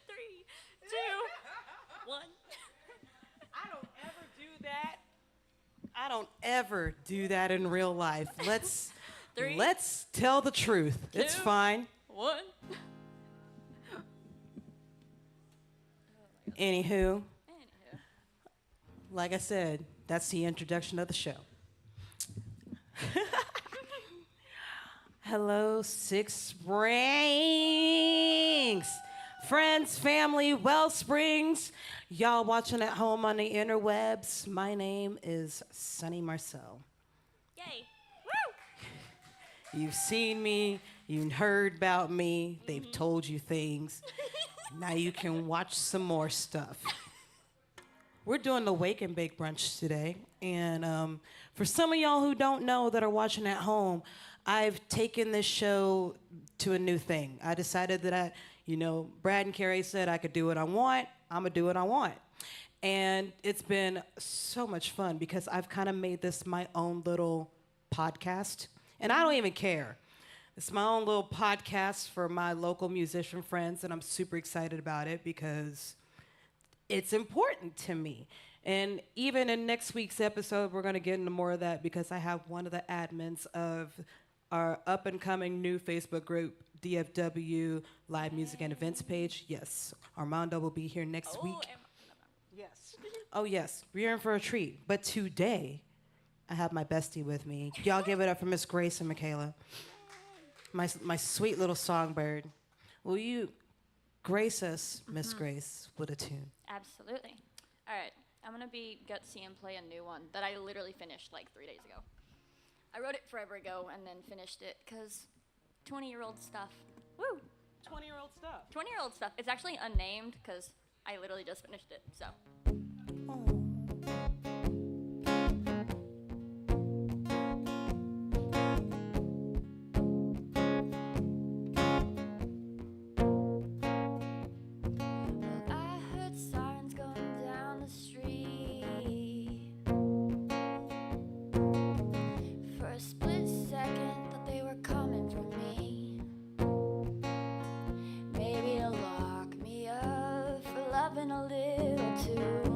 Three, two, one. I don't ever do that. I don't ever do that in real life. Three, Let's tell the truth. It's two, fine. one. Anywho, Anywho. like I said, that's the introduction of the show. Hello, Six Springs. Friends, family, Wellsprings, y'all watching at home on the interwebs. My name is Sunny Marcel. Yay. You've seen me, you've heard about me, they've told you things. Now you can watch some more stuff. We're doing the Wake and Bake Brunch today. And for some of y'all who don't know that are watching at home, I've taken this show to a new thing. I decided that Brad and Carrie said I could do what I want. I'm gonna do what I want. And it's been so much fun because I've kind of made this my own little podcast. And I don't even care. It's my own little podcast for my local musician friends, and I'm super excited about it because it's important to me. And even in next week's episode, we're gonna get into more of that because I have one of the admins of our up and coming new Facebook group, DFW Live Music and Events page. Yes, Armando will be here next week. Yes. Oh yes, we're in for a treat. But today, I have my bestie with me. Y'all give it up for Miss Grace and Michaela. My sweet little songbird. Will you grace us, Miss Grace, with a tune? Absolutely. All right. I'm going to be gutsy and play a new one that I literally finished like 3 days ago. I wrote it forever ago and then finished it because 20-year-old stuff. Woo! 20-year-old stuff. 20-year-old stuff. It's actually unnamed because I literally just finished it, so. A little too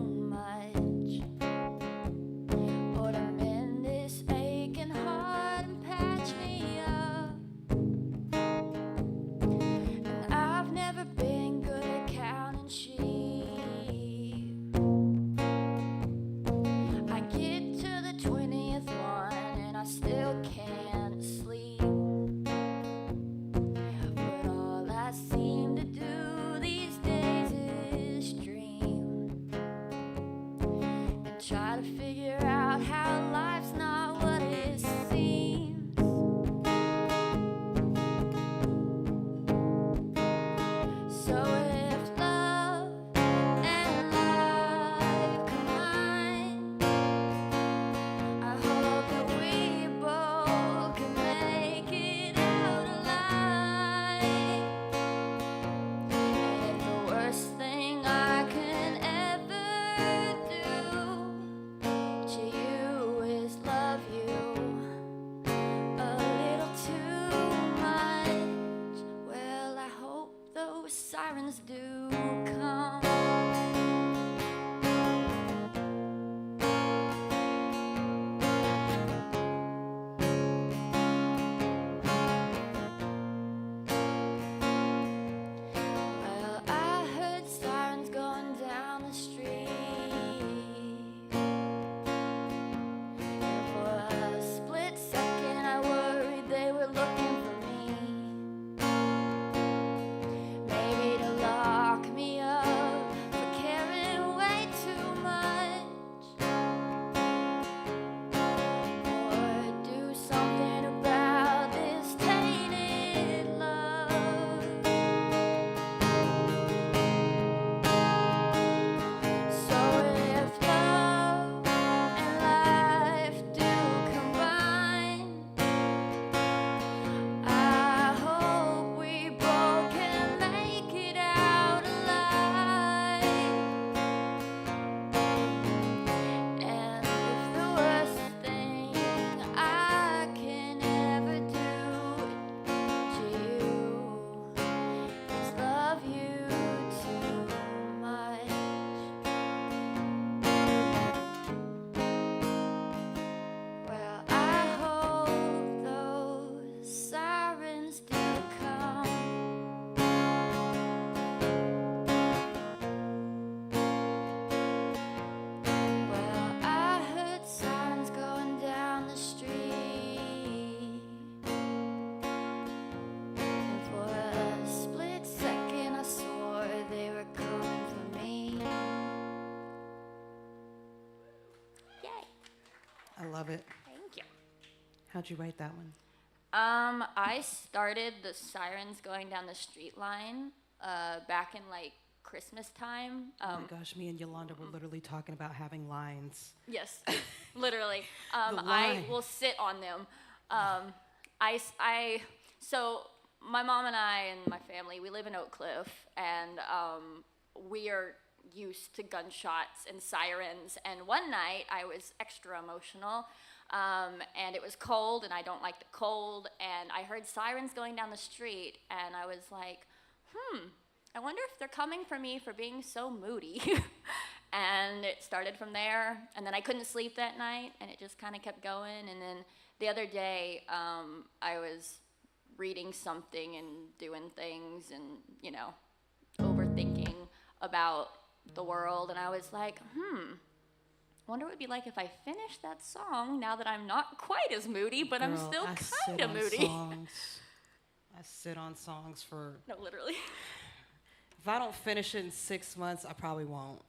it. Thank you. How'd you write that one? I started the sirens going down the street line back in like Christmas time. Oh my gosh, me and Yolanda were literally talking about having lines. Yes, literally. The I line. will sit on them. So my mom and I and my family, we live in Oak Cliff, and we are used to gunshots and sirens. And one night, I was extra emotional, and it was cold, and I don't like the cold, and I heard sirens going down the street, and I was like, I wonder if they're coming for me for being so moody. And it started from there, and then I couldn't sleep that night, and it just kind of kept going. And then the other day, I was reading something and doing things and, overthinking about the world, and I was like, wonder what it'd be like if I finished that song now that I'm not quite as moody, but I'm Girl, still I kind sit of on moody. songs. I sit on songs for. No, literally. If I don't finish it in 6 months, I probably won't.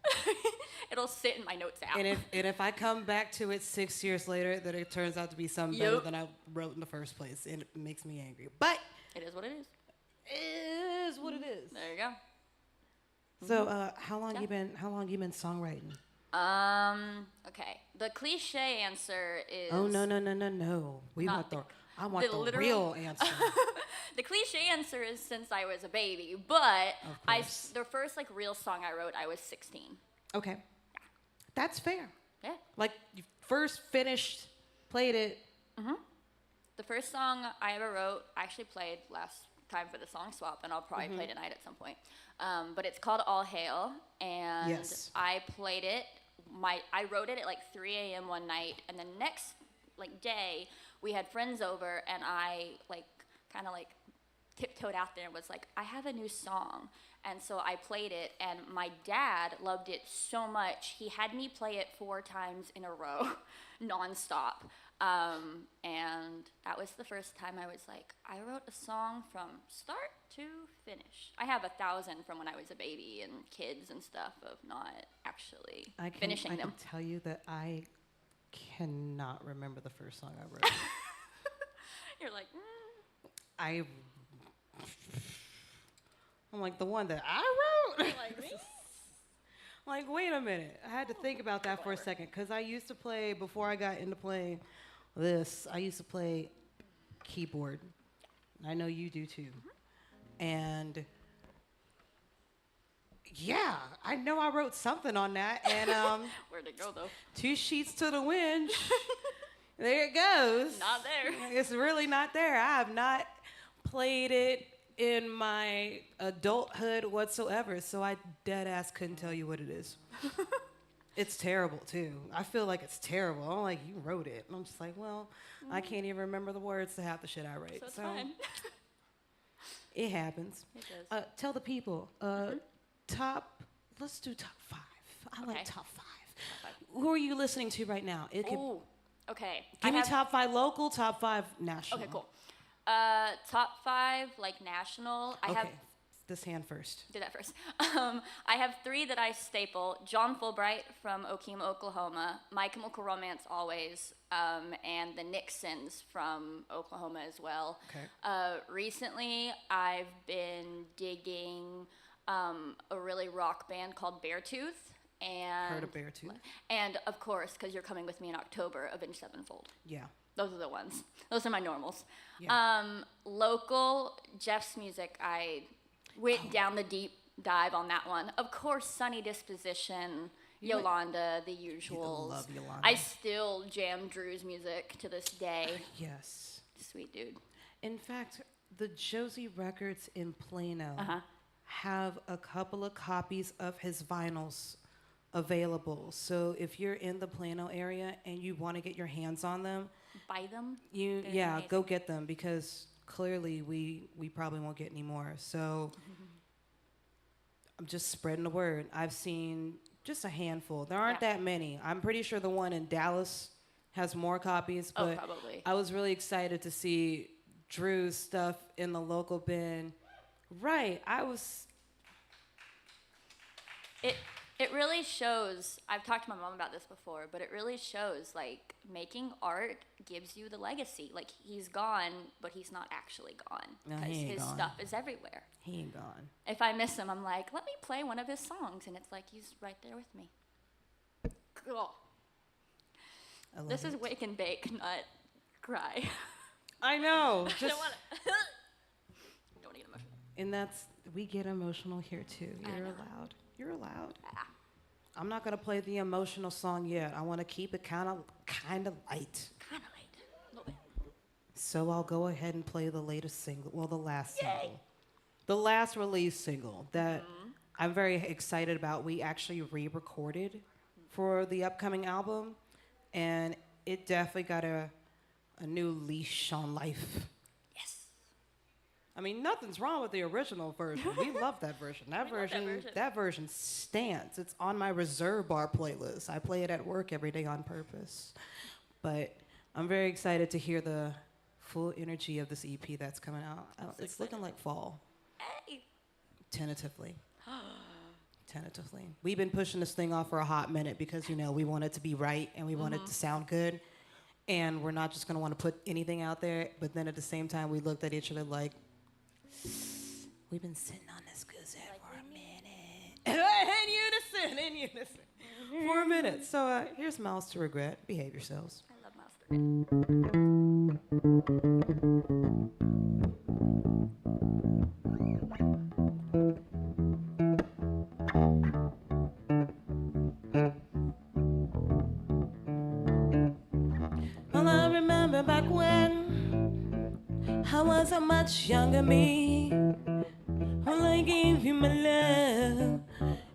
It'll sit in my notes app. And if I come back to it 6 years later, then it turns out to be something better than I wrote in the first place, and it makes me angry. But It is what it is. it is what it is. There you go. So, how long Yeah. you been songwriting? Okay. The cliche answer is Oh no! We Not want the- I want the literal- real answer. The cliche answer is since I was a baby, but Of course. the first like real song I wrote, I was 16. Okay, that's fair. Yeah. Like you first finished, played it. The first song I ever wrote, I actually played last time for the song swap, and I'll probably play tonight at some point. But it's called All Hail, and Yes. I played it. I wrote it at like 3 a.m. one night, and the next like day we had friends over, and I like kind of like tiptoed out there and was like, I have a new song. And so I played it, and my dad loved it so much, he had me play it 4 times in a row, nonstop. And that was the first time I was like, I wrote a song from start to finish. I have 1,000 from when I was a baby and kids and stuff of not actually finishing I them. can tell you that I cannot remember the first song I wrote. You're like, I'm like, the one that I wrote? like me? Like, wait a minute. I had to think about that for a second, because I used to play, before I got into playing this, I used to play keyboard. I know you do too. And yeah, I know I wrote something on that. And Where'd it go though? 2 sheets to the wind. There it goes. Not there. It's really not there. I have not played it in my adulthood whatsoever, so I dead ass couldn't tell you what it is. It's terrible too. I feel like it's terrible. I'm like, you wrote it. And I'm just like, well, I can't even remember the words to half the shit I write. So it's fine. It happens. It does. Tell the people, let's do top 5. I Okay. like top 5. Who are you listening to right now? It could, Ooh, okay. give me top 5 local, top 5 national. Okay, cool. Top 5, like national. I have this hand first. do that first. I have 3 that I staple: John Fulbright from Okemah, Oklahoma, My Chemical Romance Always, and the Nixons from Oklahoma as well. Okay. Recently, I've been digging a really rock band called Beartooth. And Heard of Beartooth? And of course, because you're coming with me in October, Avenged Sevenfold. Yeah. Those are the ones. Those are my normals. Yeah. Local, Jeff's music, I went down the deep dive on that one. Of course, Sunny Disposition, Yolanda, the usuals. love Yolanda. I still jam Drew's music to this day. Yes. Sweet dude. In fact, the Josie Records in Plano have a couple of copies of his vinyls available. So if you're in the Plano area and you want to get your hands on them, Buy them. you They're yeah, amazing. go get them, because clearly we probably won't get any more. So I'm just spreading the word. I've seen just a handful. There aren't Yeah. that many. I'm pretty sure the one in Dallas has more copies, Oh, but probably. I was really excited to see Drew's stuff in the local bin. Right. I was It It really shows. I've talked to my mom about this before, but it really shows like making art gives you the legacy. Like he's gone, but he's not actually gone No, because he ain't his gone. stuff is everywhere. He ain't gone. If I miss him, I'm like, let me play one of his songs, and it's like he's right there with me. Cool. I love This it. is wake and bake, not cry. I know. I Just don't want to. Don't want to get emotional. and that's we get emotional here too. I You're know. allowed. You're allowed. Ah. I'm not gonna play the emotional song yet. I want to keep it kind of light. Kind of late. A little bit. So I'll go ahead and play the latest single. Well, the last Yay. single, the last release single that I'm very excited about. We actually re-recorded for the upcoming album, and it definitely got a new leash on life. Yes. I mean, nothing's wrong with the original version. We love that version. We love that version. That version stands. It's on my reserve bar playlist. I play it at work every day on purpose. But I'm very excited to hear the full energy of this EP that's coming out. It's looking like fall, Hey. tentatively. Tentatively. We've been pushing this thing off for a hot minute because, you know, we want it to be right and we want it to sound good. And we're not just going to want to put anything out there. But then at the same time, we looked at each other like, we've been sitting on this goose egg for a minute. in unison. For a minute. So here's Miles to Regret. Behave yourselves. I love Mouse the Red. Well, I remember back when I was a much younger me. Well, I gave you my love.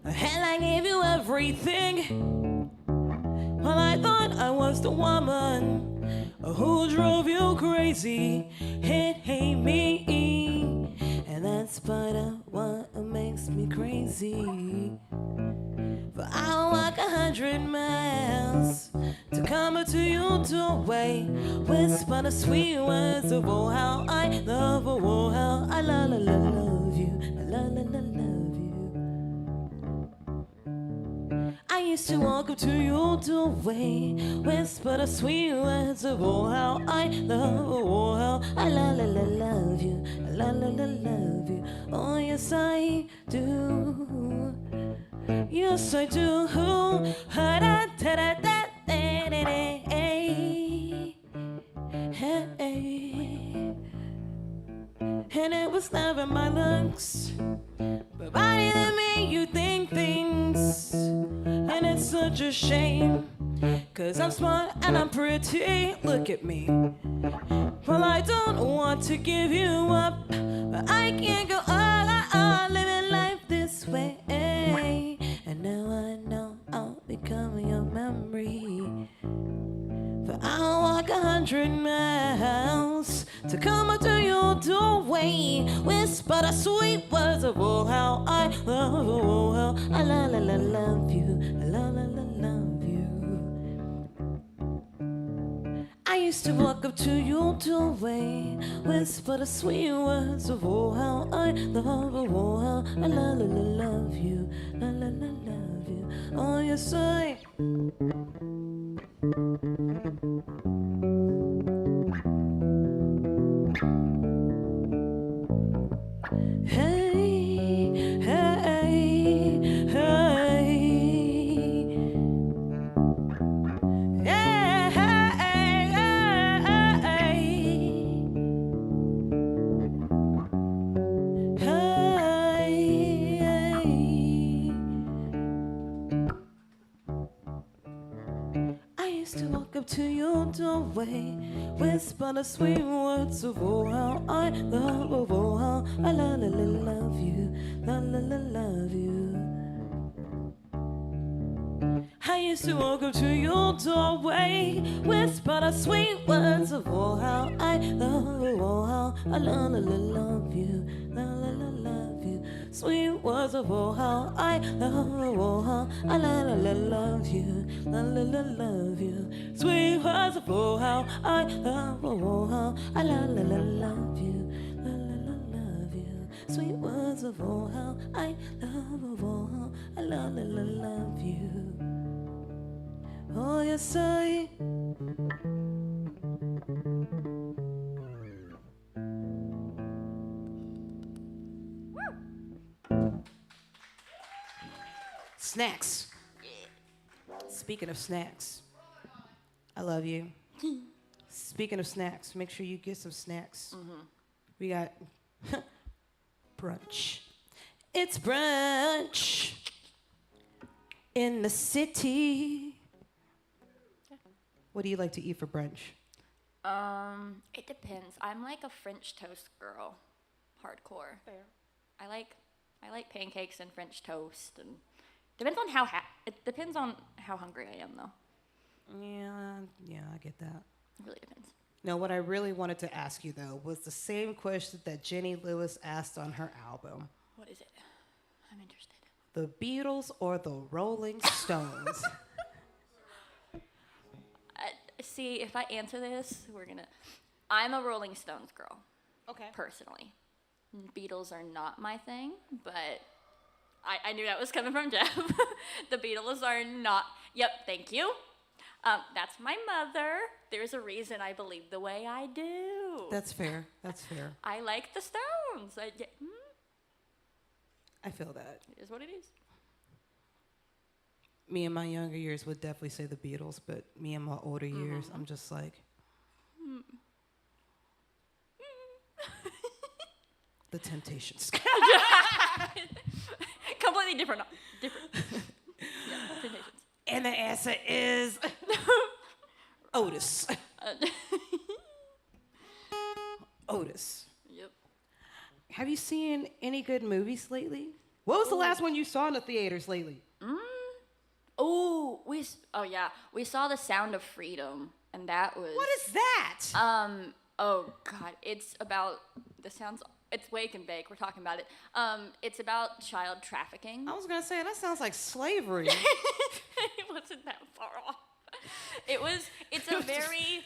Hell, I gave you everything. Well, I thought I was the woman who drove you crazy. It ain't me. And that's part of what makes me crazy. For I'll walk 100 miles to come to your doorway. Whisper the sweet words of oh how I love, oh how I love you, love you. I used to walk up to your doorway, whisper the sweet words of oh how I love, oh how I love you, love you. Oh yes I do. Yes, I do. And it was never my looks, but by the way you think things. And it's such a shame, 'cause I'm smart and I'm pretty. Look at me. Well, I don't want to give you up, but I can't go on living life this way. And now I know I'll become your memory. But I'll walk 100 miles to come up to your doorway. Whisper the sweet words of oh how I love, oh how I love you, love you. I used to walk up to your doorway, whisper the sweet words of oh how I love, oh how I love you, love you. Oh yes I. Hey, hey, hey. Yeah, hey, hey, hey. I used to walk up to your doorway, whisper the sweet words of oh how I love, oh how I love you, love you. I used to walk up to your doorway, whisper the sweet words of oh how I love, oh how I love you, love you. Sweet words of oh how I love, oh how I love you, love you. Sweet words of oh how I love, oh how I love you, love you. Sweet words of oh how I love of oh how I love you. Oh yes I. Snacks. Speaking of snacks, I love you. Speaking of snacks, make sure you get some snacks. We got brunch. It's brunch in the city. What do you like to eat for brunch? It depends. I'm like a French toast girl, hardcore. Fair. I like pancakes and French toast, and it depends on how hungry I am though. Yeah, I get that. It really depends. No, what I really wanted to ask you though was the same question that Jenny Lewis asked on her album. What is it? I'm interested. The Beatles or the Rolling Stones? See, if I answer this, I'm a Rolling Stones girl. Okay. Personally. Beatles are not my thing, but I knew that was coming from Jeff. The Beatles are not. Yep, thank you. That's my mother. There's a reason I believe the way I do. That's fair. That's fair. I like the Stones. I feel that. It is what it is. Me in my younger years would definitely say the Beatles, but me in my older years, I'm just like, the Temptations. Completely different. Yeah, Temptations. And the answer is Otis. Otis. Yep. Have you seen any good movies lately? What was the last one you saw in the theaters lately? We saw The Sound of Freedom, and that was. What is that? Oh God, it's about It's Wake and Bake. We're talking about it. It's about child trafficking. I was gonna say that sounds like slavery. It wasn't that far off. It's a very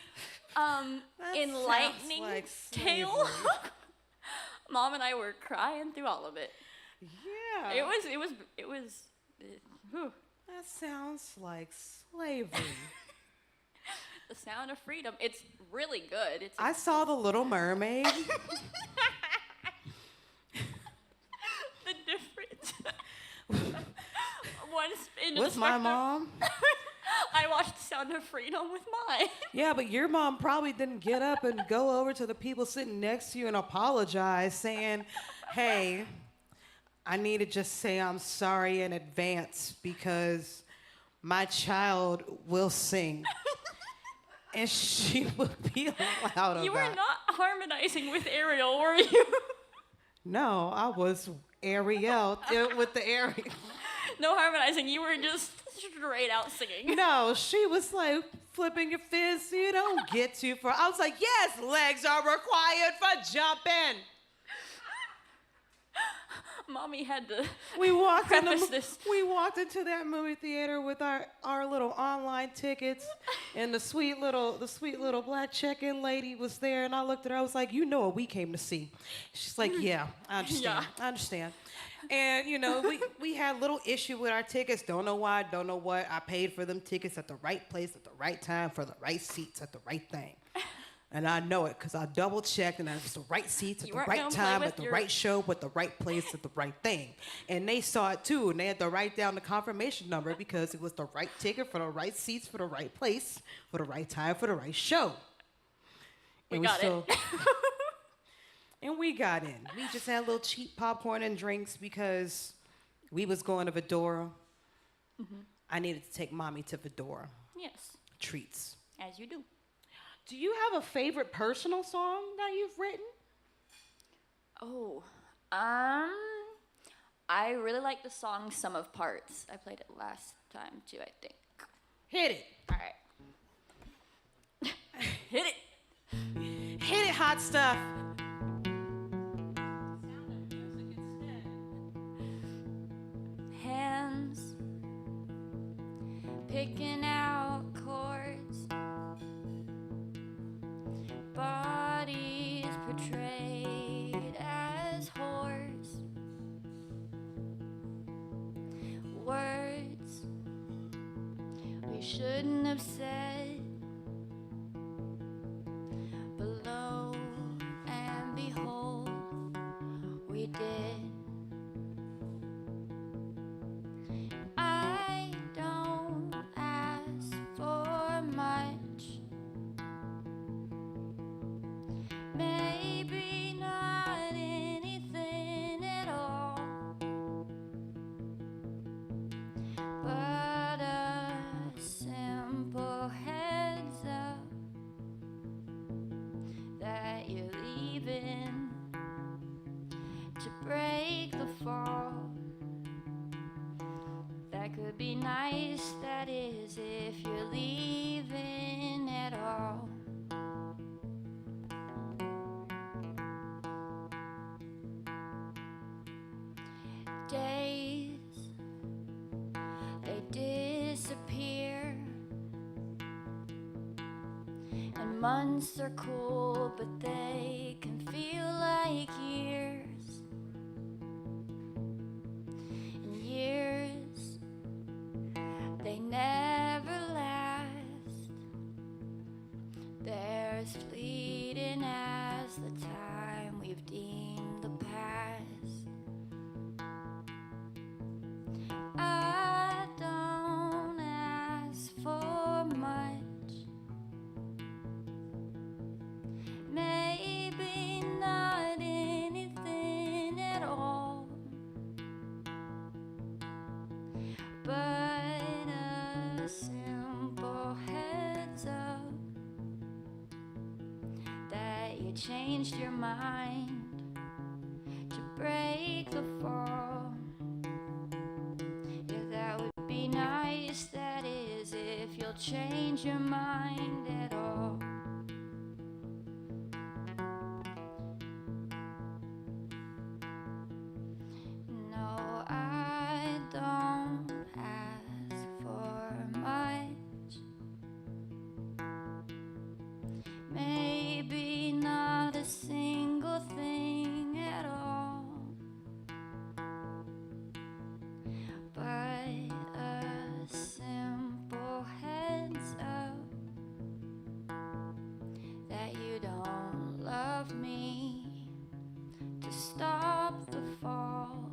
enlightening like tale. Mom and I were crying through all of it. Yeah. It was. Whew. That sounds like slavery. The Sound of Freedom. It's really good. I saw The Little Mermaid. The difference. Once in With my mom. I watched The Sound of Freedom with mine. Yeah, but your mom probably didn't get up and go over to the people sitting next to you and apologize, saying, hey, I need to just say I'm sorry in advance because my child will sing. And she would be allowed of You were that. not harmonizing with Ariel, were you? No, I was Ariel with the Ariel. No harmonizing. You were just straight out singing. No, she was like flipping your fist. You don't get too far. I was like, yes, legs are required for jumping. Mommy had to We walked preface this. We walked into that movie theater with our little online tickets, and the sweet little black check-in lady was there, and I looked at her. I was like, you know what we came to see? She's like, yeah, I understand. Yeah. I understand. And we had a little issue with our tickets. Don't know why. Don't know what. I paid for them tickets at the right place at the right time for the right seats at the right thing. And I know it because I double checked and it was the right seats at the right time at the right show with the right place at the right thing. And they saw it too, and they had to write down the confirmation number because it was the right ticket for the right seats for the right place for the right time for the right show. We got it. And we got in. We just had a little cheap popcorn and drinks because we was going to Vidora. Mm-hmm. I needed to take mommy to Vidora. Yes. Treats. As you do. Do you have a favorite personal song that you've written? Oh, I really like the song "Sum of Parts." I played it last time too, I think. Hit it. All right. Hit it. Hit it, hot stuff. Hands picking out chords. Bodies portrayed as whores. couldn't have said. But lo and behold, we did. I don't ask for much. Maybe not anything at all, but a simple heads up that you're leaving to break the fall. That could be nice, that is, if you're leaving at all. Days, they disappear, and months are cool, but they can feel like years. And years, they never last. They're as fleeting as the time we've deemed the past. I don't ask for much. Maybe not anything at all, but a simple heads up that you changed your mind to break the fall. Yeah, that would be nice, that is, if you'll change your mind at all. No, I don't ask for much. Maybe not a single thing at all, but a simple heads up that you don't love me to stop the fall.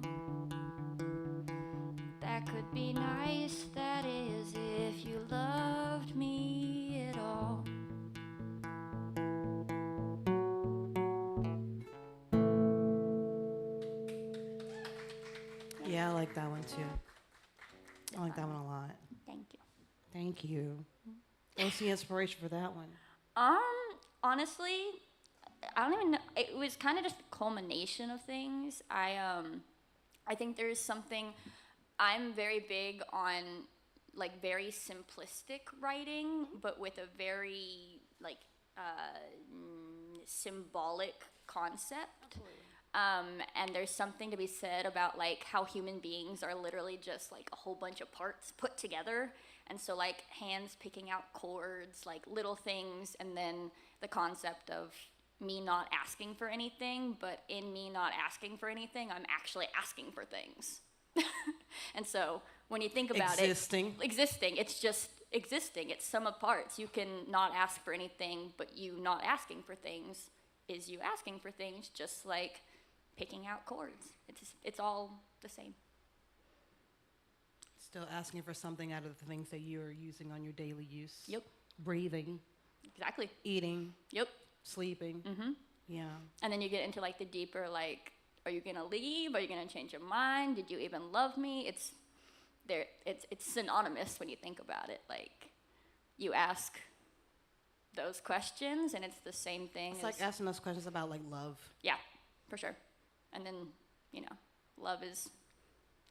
That could be nice, that is, if you loved me at all. Yeah, I like that one too. I like that one a lot. Thank you. Thank you. What's the inspiration for that one? Honestly, I don't even know. It was kind of just a culmination of things. I think there's something. I'm very big on like very simplistic writing, but with a very like symbolic concept. And there's something to be said about like how human beings are literally just like a whole bunch of parts put together. And so like hands picking out chords, like little things, and then the concept of me not asking for anything, but in me not asking for anything, I'm actually asking for things. And so when you think about Existing. Existing, it's just existing. It's sum of parts. You can not ask for anything, but you not asking for things is you asking for things, just like picking out chords. It's all the same. Still asking for something out of the things that you are using on your daily use. Yep. Breathing, Exactly. eating, Yep. sleeping. Mm-hmm. Yeah. And then you get into like the deeper, like, are you gonna leave? Are you gonna change your mind? Did you even love me? It's synonymous when you think about it. Like, you ask those questions, and it's the same thing. It's like asking those questions about like love. Yeah, for sure. And then, love is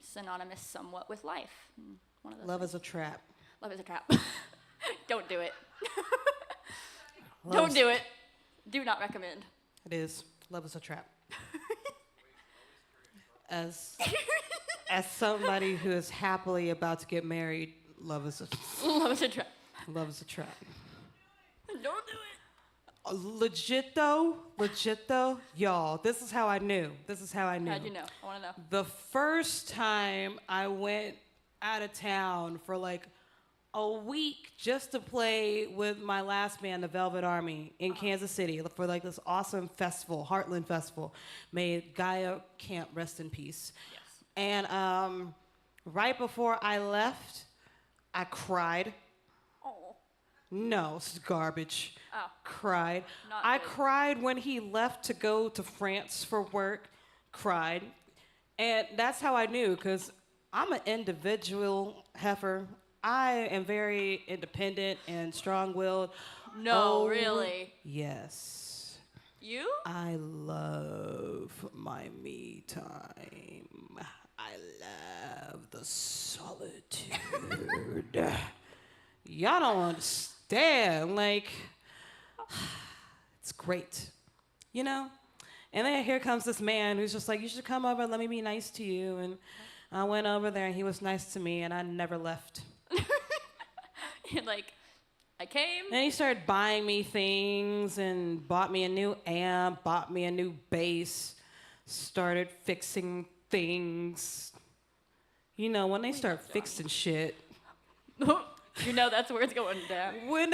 synonymous somewhat with life. One of those Love things. is a trap. Love is a trap. Don't do it. Love Don't is- do it. Do not recommend. It is. Love is a trap. As somebody who is happily about to get married, love is a Love is a trap. love is a trap. Don't do it. Legit though, y'all. This is how I knew. How'd you know? I want to know. The first time I went out of town for like a week just to play with my last band, the Velvet Army, in Kansas City for like this awesome festival, Heartland Festival, made Gaia Camp, rest in peace. Yes. And right before I left, I cried. Oh. No, it's garbage. Oh. Cried. Not I good. cried when he left to go to France for work. Cried. And that's how I knew, because I'm an individual heifer. I am very independent and strong-willed. No, really. Yes. You? I love my me time. I love the solitude. Y'all don't understand. Like, it's great, you know? And then here comes this man who's just like, you should come over and let me be nice to you. And I went over there and he was nice to me and I never left. You're like, I came. And he started buying me things and bought me a new amp, bought me a new bass, started fixing things. You know, when they start fixing shit. You know that's where it's going down. When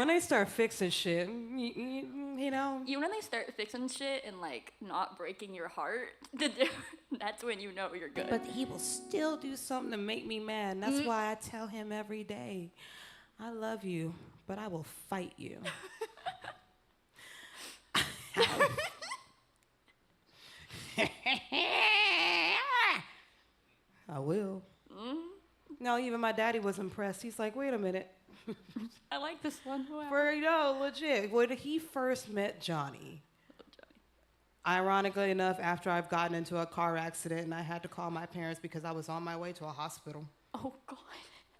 they start fixing shit, you know. You know when they start fixing shit and like not breaking your heart, that's when you know you're good. But he will still do something to make me mad. And that's why I tell him every day, I love you, but I will fight you. I will. No, even my daddy was impressed. He's like, wait a minute. I like this one. Wow. Legit. When he first met Johnny, ironically enough, after I've gotten into a car accident and I had to call my parents because I was on my way to a hospital. Oh, God.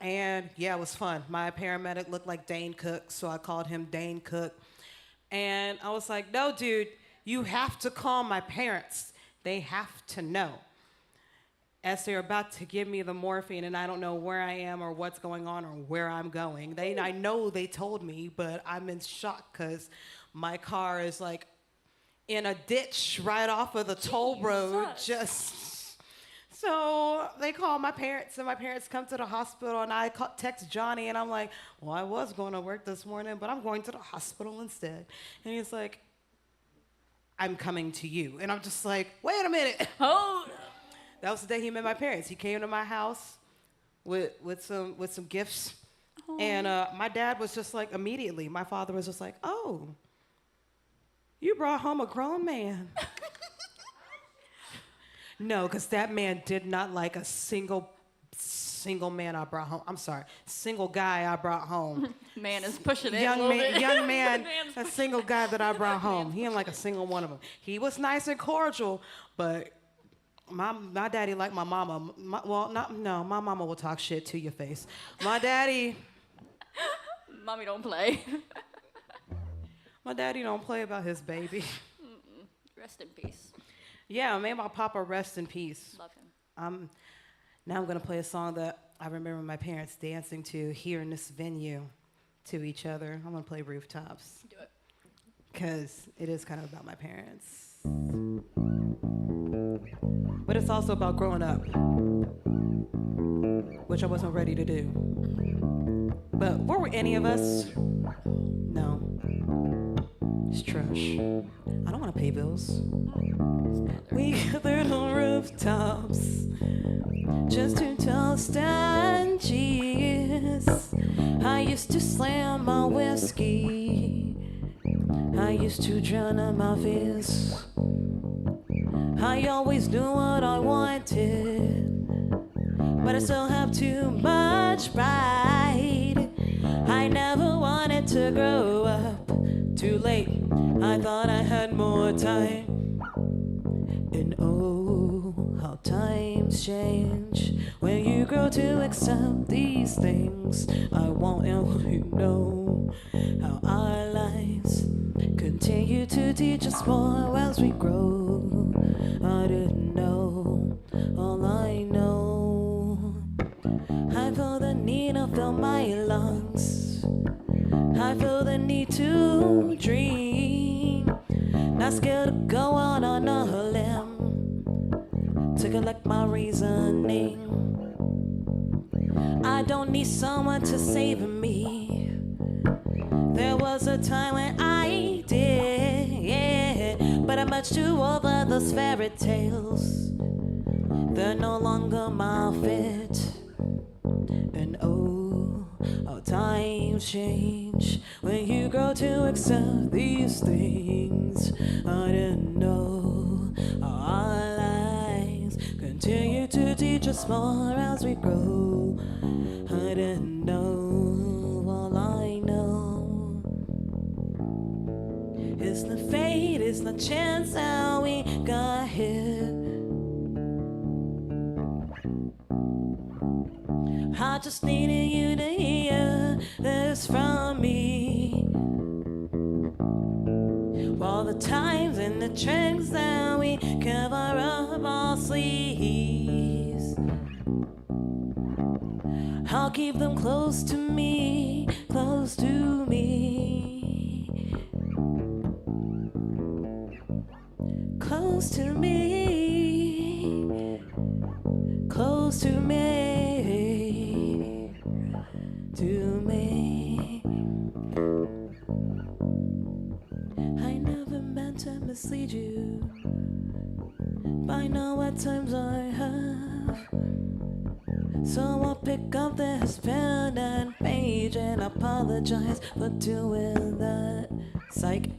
And yeah, it was fun. My paramedic looked like Dane Cook, so I called him Dane Cook. And I was like, no, dude, you have to call my parents. They have to know. As they're about to give me the morphine and I don't know where I am or what's going on or where I'm going. I know they told me, but I'm in shock because my car is like in a ditch right off of the toll road. So they call my parents and my parents come to the hospital and I text Johnny and I'm like, well, I was going to work this morning, but I'm going to the hospital instead. And he's like, I'm coming to you. And I'm just like, wait a minute. Oh. That was the day he met my parents. He came to my house with some gifts. Aww. And my dad was just like, immediately, my father was just like, oh, you brought home a grown man. No, because that man did not like a single man I brought home. I'm sorry, single guy I brought home. Man is pushing it a little bit. Young man, a single guy that I brought home. He didn't like a single one of them. He was nice and cordial, but my daddy like my mama. My mama will talk shit to your face. My daddy. Mommy don't play. My daddy don't play about his baby. Rest in peace. Yeah, may my papa rest in peace. Love him. Now I'm gonna play a song that I remember my parents dancing to here in this venue to each other. I'm gonna play Rooftops. Do it. Because it is kind of about my parents. But it's also about growing up, which I wasn't ready to do. But were any of us? No. It's trash. I don't want to pay bills. We gathered on rooftops just to toast and cheers. I used to slam my whiskey. I used to drown out my fears. I always knew what I wanted, but I still have too much pride. I never wanted to grow up too late. I thought I had more time. And oh, how times change when you grow to accept these things. I want you to know how our lives continue to teach us more as we grow. I didn't know all I know. I feel the need to fill my lungs. I feel the need to dream. Not scared to go out on a limb to collect my reasoning. I don't need someone to save me. There was a time when I did, yeah, but I'm much too over those fairy tales. They're no longer my fit. And oh, how times change when you grow to accept these things. I didn't know our lives continue to teach us more as we grow. I didn't know, all I know is the fate, is the chance how we got here. I just needed you to hear this from me. All the times and the tricks that we cover up our sleeves, I'll keep them close to me, close to me, close to me, close to me, to me. I never meant to mislead you, but I know at times I have. So I'll pick up this pen and page and apologize for doing that. Psych.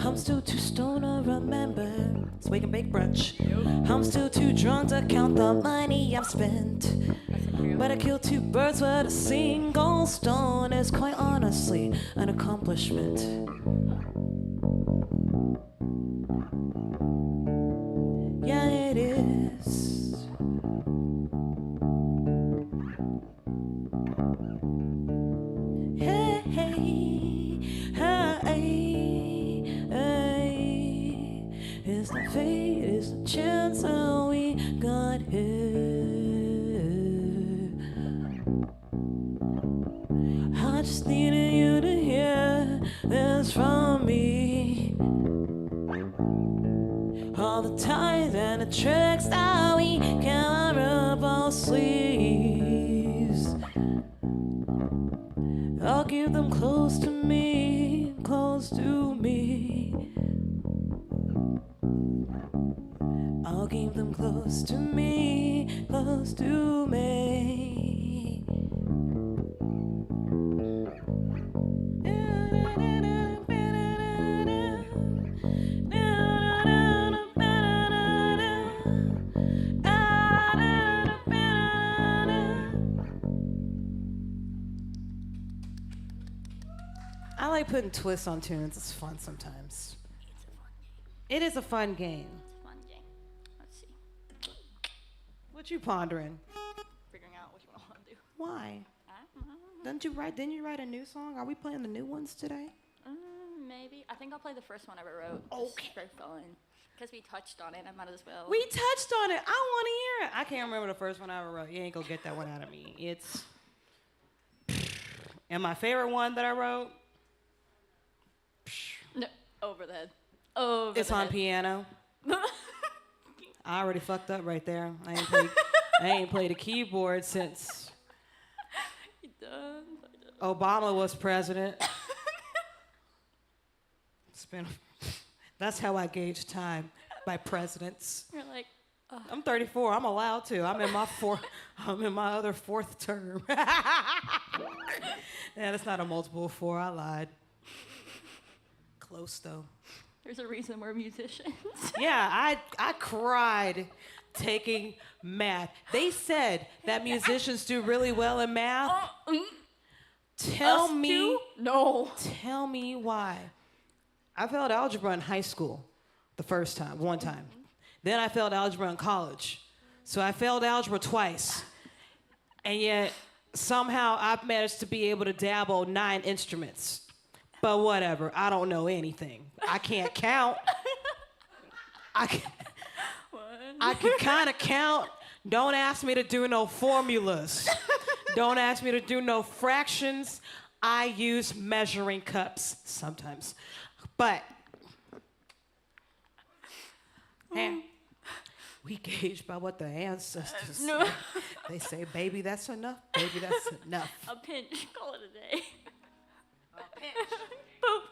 I'm still too stoned to remember. It's wake and bake brunch. I'm still too drunk to count the money I've spent. But I killed two birds with a single stone. It's quite honestly an accomplishment. Yeah, it is. Hey, hey, hey, hey. Is the fate, is the chance how we got here. I just needed you to hear this from me. All the times and the tricks that we cover up our sleeves, I'll keep them close to me, close to me. I'll keep them close to me, close to me. I like putting twists on tunes. It's fun sometimes. It is a fun game. It's a fun game. Let's see. What you pondering? Figuring out which one I want to do. Why? I don't know. Didn't you write a new song? Are we playing the new ones today? Maybe. I think I'll play the first one I ever wrote. Okay. It's very fun. Because we touched on it, I might as well. We touched on it. I want to hear it. I can't remember the first one I ever wrote. You ain't gonna get that one out of me. It's. And my favorite one that I wrote. No, over the head. Over It's the on head. piano. I already fucked up right there. I ain't played a keyboard since You done? Obama was president. That's how I gauge time, by presidents. You're like, I'm 34. I'm allowed to. I'm in my other fourth term. Yeah, that's not a multiple of 4. I lied. Close though. there's a reason we're musicians. Yeah, I cried taking math. They said that musicians do really well in math. Tell Us me. too? No. Tell me why. I failed algebra in high school one time. Then I failed algebra in college. So I failed algebra twice. And yet, somehow I've managed to be able to dabble 9 instruments. But whatever, I don't know anything. I can't count. I can kind of count. Don't ask me to do no formulas. Don't ask me to do no fractions. I use measuring cups sometimes. But We gauge by what the ancestors No. say. They say, baby, that's enough. Baby, that's enough. A pinch. Call it a day. A pinch. Boop.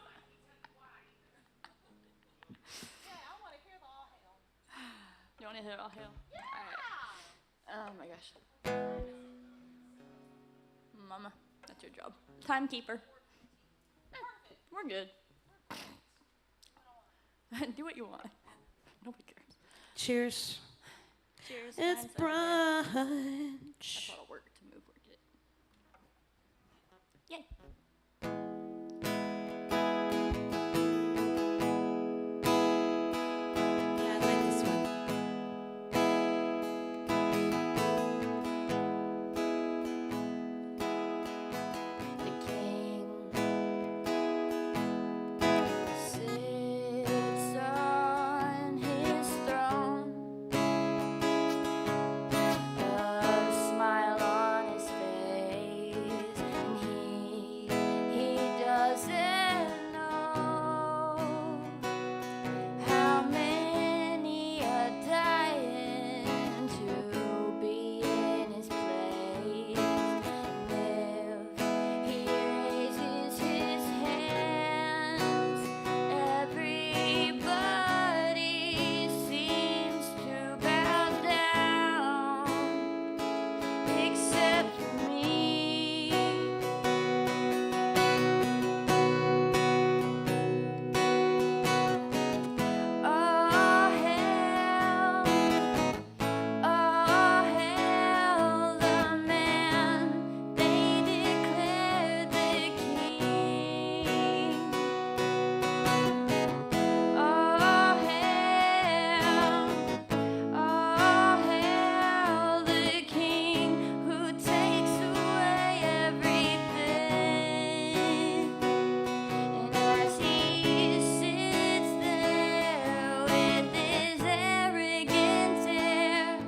Yeah, I want to hear the all hail. You want to hit it all hail? Yeah. All right. Oh my gosh. Mama, that's your job. Timekeeper. We're good. Do what you want. Nobody cares. Cheers. Cheers. It's Mine's over there. That's a brunch. lot of work to move. Yay. Yeah, I like this one. The king sits on his throne, a smile on his face, and he doesn't know how many are dying to be in his place. He raises his hands, everybody seems to bow down, except for me. Oh, hail the man they declared the king. Oh, hail the king who takes away everything. And as he sits there with his arrogant air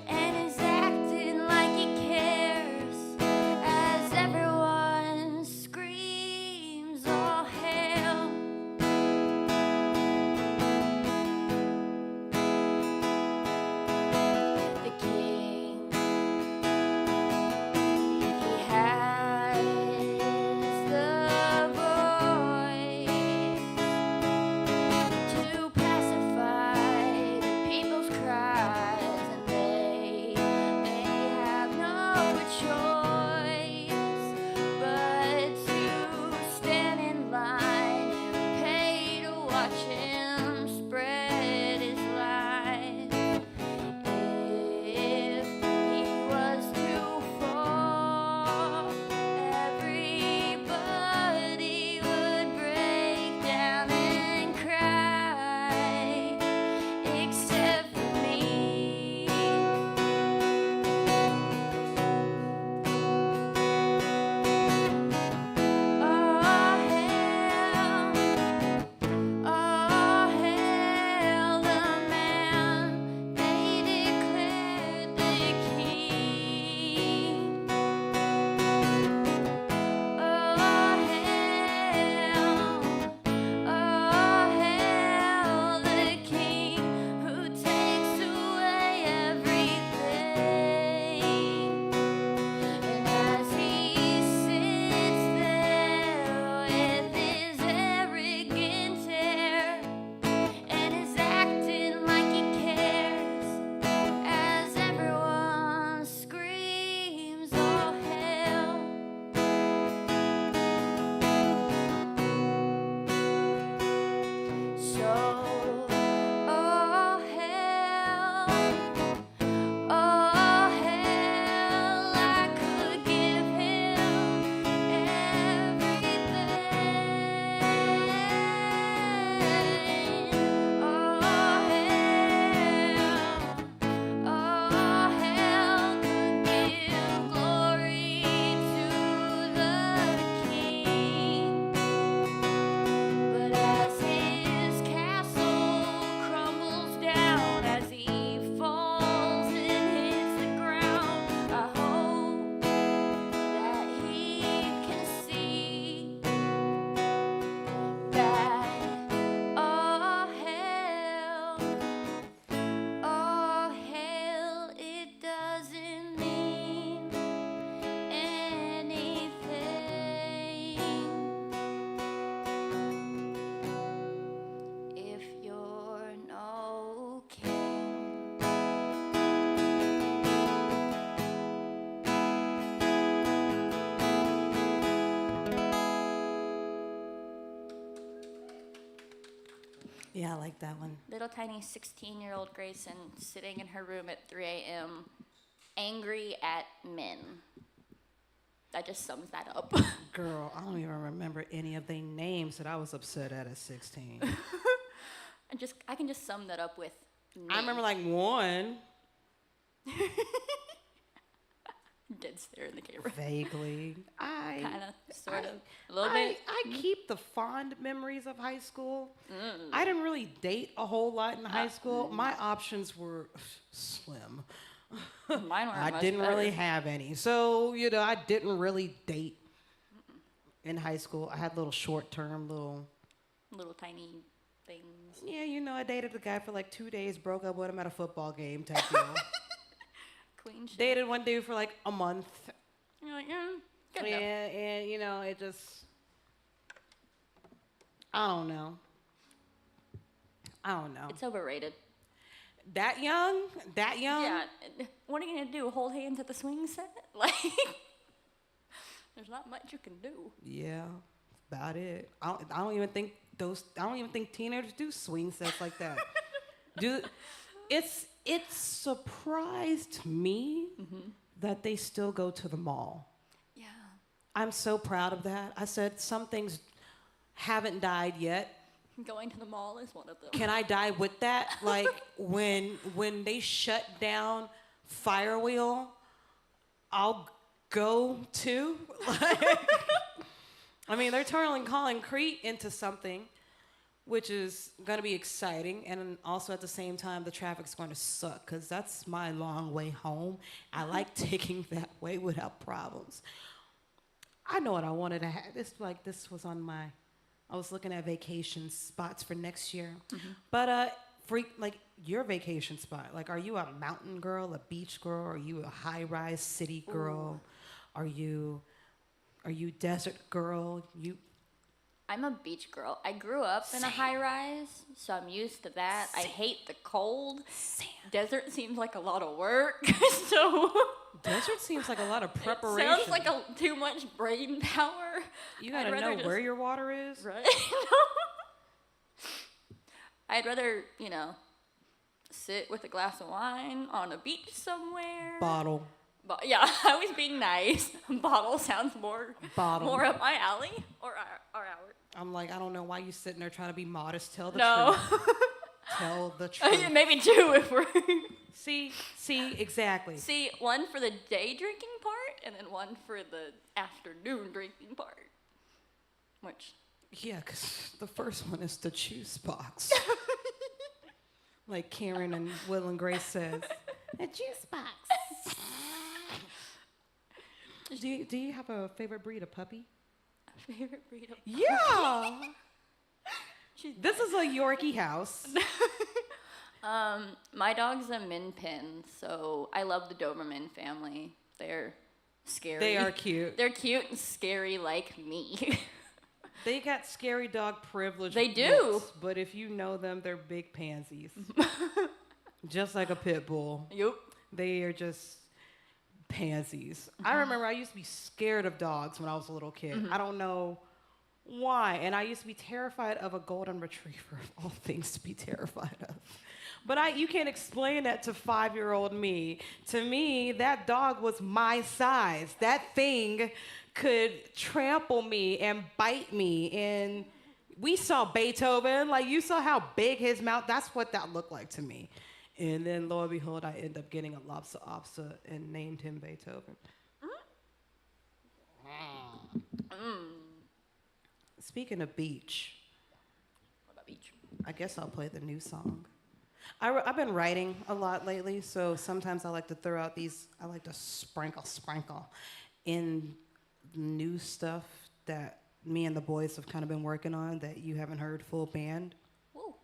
and is acting like he cares, as everyone screams, all hail. The king, he has the voice to pacify the people's cries, and they have no choice but to stand in line and pay to watch him spread his lies. If he was to fall, everybody would break down and cry, except for me. Oh, hail the man they declared the king. Oh, hail the king who takes away everything. And as he sits there with his arrogant air and is acting like he cares, as everyone screams, all hail. So, oh, hail. Oh, hail, I could give him everything. Oh, hail, could give glory to the king. But as his castle Yeah, I like that one. Little tiny 16-year-old Grayson sitting in her room at 3 a.m. angry at men. That just sums that up. Girl, I don't even remember any of the names that I was upset at 16. I can just sum that up with me. I remember like one. Dead stare in the camera. Vaguely. Kind of, sort of, a little bit. I keep the fond memories of high school. I didn't really date a whole lot in high school. My options were slim. Mine weren't I much didn't better. really have any. So, I didn't really date in high school. I had little short-term, Little tiny things. yeah, I dated a guy for like 2 days, broke up with him at a football game type deal. Queen shit. Dated one dude for like a month. You're like, good Yeah, enough. and it just, I don't know. It's overrated. That young? Yeah. What are you gonna do? Hold hands at the swing set? Like, there's not much you can do. Yeah, that's about it. I don't even think teenagers do swing sets like that. It surprised me that they still go to the mall. Yeah. I'm so proud of that. I said some things haven't died yet. Going to the mall is one of them. Can I die with that? Like when they shut down Firewheel, I'll go too. I mean, they're turning concrete into something, which is going to be exciting. And also at the same time, the traffic's going to suck because that's my long way home. I like taking that way without problems. I know what I wanted to have. This was on my, I was looking at vacation spots for next year. But your vacation spot, like, are you a mountain girl, a beach girl? Are you a high-rise city girl? Ooh. Are you desert girl? I'm a beach girl. I grew up in a high rise, so I'm used to that. I hate the cold. Desert seems like a lot of work, so. Desert seems like a lot of preparation. Sounds like too much brain power. You gotta know where your water is. Right. I'd rather, sit with a glass of wine on a beach somewhere. Bottle. But yeah, I was being nice. Bottle sounds more up my alley or our hour. I'm like, I don't know why you sitting there trying to be modest. Tell the No. truth. Tell the truth. Maybe two if we're. See, exactly. See, one for the day drinking part, and then one for the afternoon drinking part. Which. Yeah, because the first one is the juice box. Like Karen and Will and Grace says, a juice box. Do you have a favorite breed of puppy? A favorite breed of puppy? Yeah. This is a Yorkie house. My dog's a Min Pin, so I love the Doberman family. They're scary. They are cute. They're cute and scary like me. They got scary dog privilege. They do. looks, but if you know them, they're big pansies. Just like a pit bull. Yup. They are just pansies. I remember I used to be scared of dogs when I was a little kid. I don't know why. And I used to be terrified of a golden retriever, of all things to be terrified of. But you can't explain that to 5-year-old me. To me, that dog was my size. That thing could trample me and bite me. And we saw Beethoven. Like, you saw how big his mouth, that's what that looked like to me. And then, lo and behold, I end up getting a Lhasa Apso and named him Beethoven. Speaking of beach, What about beach? I guess I'll play the new song. I've been writing a lot lately, so sometimes I like to throw out I like to sprinkle in new stuff that me and the boys have kind of been working on that you haven't heard full band. Woo.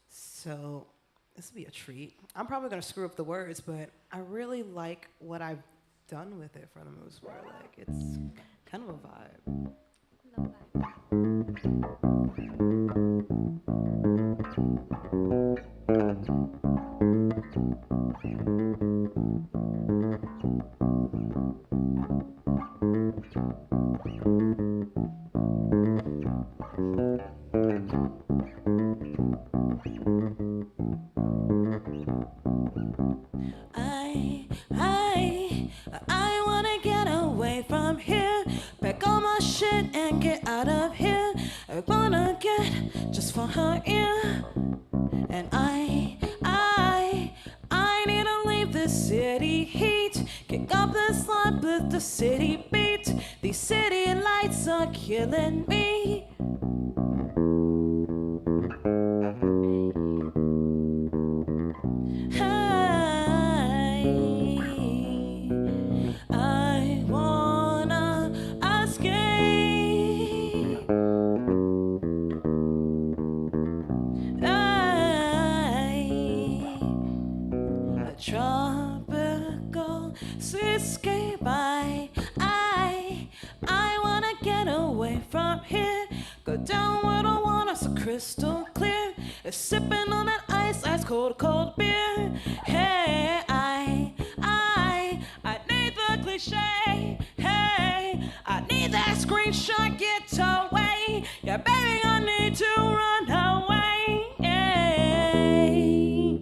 So this will be a treat. I'm probably going to screw up the words, but I really like what I've done with it for the most part. Like, it's kind of a vibe. Love vibe. I, I, I wanna get away from here. Pack all my shit and get out of here. I wanna get just for her ear. And I need to leave this city heat. Kick up the slump with the city beat. These city lights are killing me. I wanna escape. A tropical seascape. I wanna get away from here. Go down where the water's crystal clear. Sipping on that ice cold, cold beer. Hey, I need the cliche. Hey, I need that screenshot, get away. Yeah, baby, I need to run away. Hey.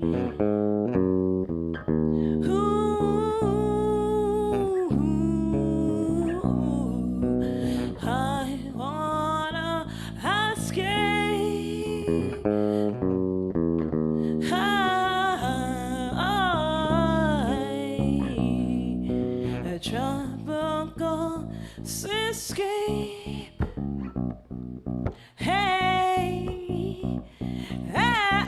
Ooh, I wanna escape. A tropical escape. Hey, hey,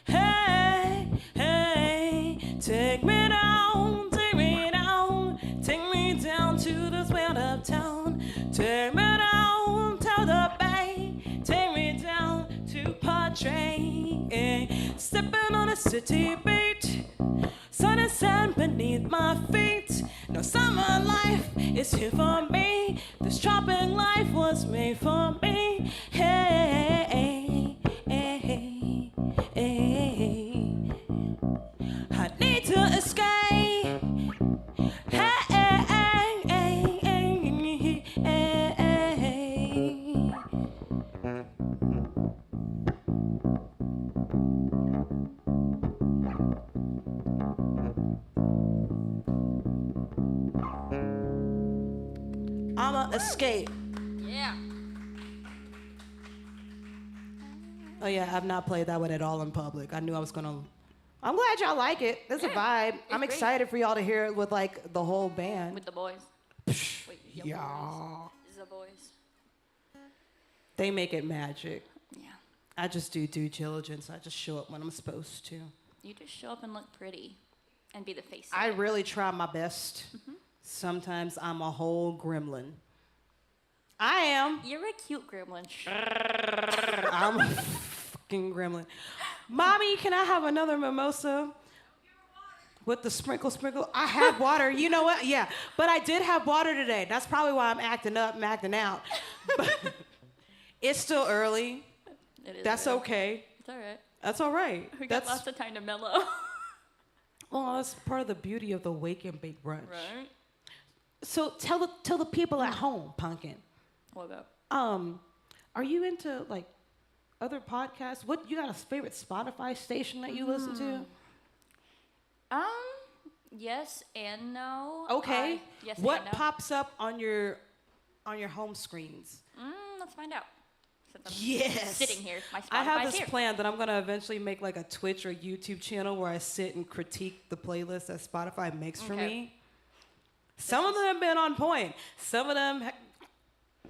hey, hey, take me down, take me down, take me down to this world of town. Take me down to the bay, take me down to Portray. Stepping on a city beat, sun and sand beneath my feet. No summer life is here for me. This tropic life was made for me. Hey, hey, hey. I need to escape. Hey, hey, hey, hey, hey. I'ma escape. Yeah. Oh yeah, I've not played that one at all in public. I knew I was gonna. I'm glad y'all like it. It's a vibe. I'm great. excited for y'all to hear it with like the whole band. With the boys. Wait, your Yeah. boys. The boys. They make it magic. Yeah. I just do due diligence. I just show up when I'm supposed to. You just show up and look pretty, and be the face. of I it. really try my best. Sometimes I'm a whole gremlin. I am. You're a cute gremlin. I'm a fucking gremlin. Mommy, can I have another mimosa? With the sprinkle. I have water. You know what? Yeah. But I did have water today. That's probably why I'm acting up, I'm acting out. But it's still early. It is. That's early. okay. It's all right. That's all right. We got That's lots of time to mellow. well, that's part of the beauty of the wake and bake brunch. Right? So tell the people at home, Pumpkin. What about? Are you into like other podcasts? What you got a favorite Spotify station that you listen to? Yes and no. Okay. Yes What and no. pops up on your home screens? Let's find out. Since I'm Yes. sitting here, my Spotify's I have this here. plan that I'm gonna eventually make like a Twitch or YouTube channel where I sit and critique the playlist that Spotify makes for Okay. me. Some of them have been on point. Some of them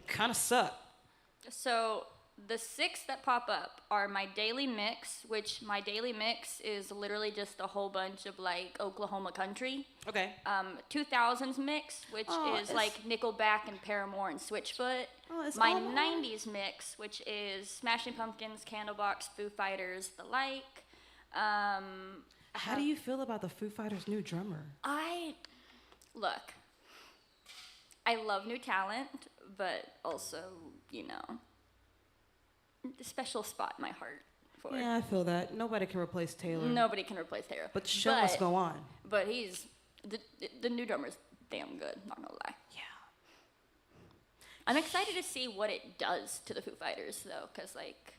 kind of suck. So the 6 that pop up are my daily mix, which my daily mix is literally just a whole bunch of like Oklahoma country. Okay. 2000s mix, which is it's- like Nickelback and Paramore and Switchfoot. Oh, it's My all- 90s mix, which is Smashing Pumpkins, Candlebox, Foo Fighters, the like. How do you feel about the Foo Fighters' new drummer? Look, I love new talent, but also, a special spot in my heart for Yeah, I feel that. Nobody can replace Taylor. nobody can replace Taylor. But the show must go on. But he's the new drummer's damn good. Not gonna lie. Yeah. I'm excited to see what it does to the Foo Fighters, though, because, like,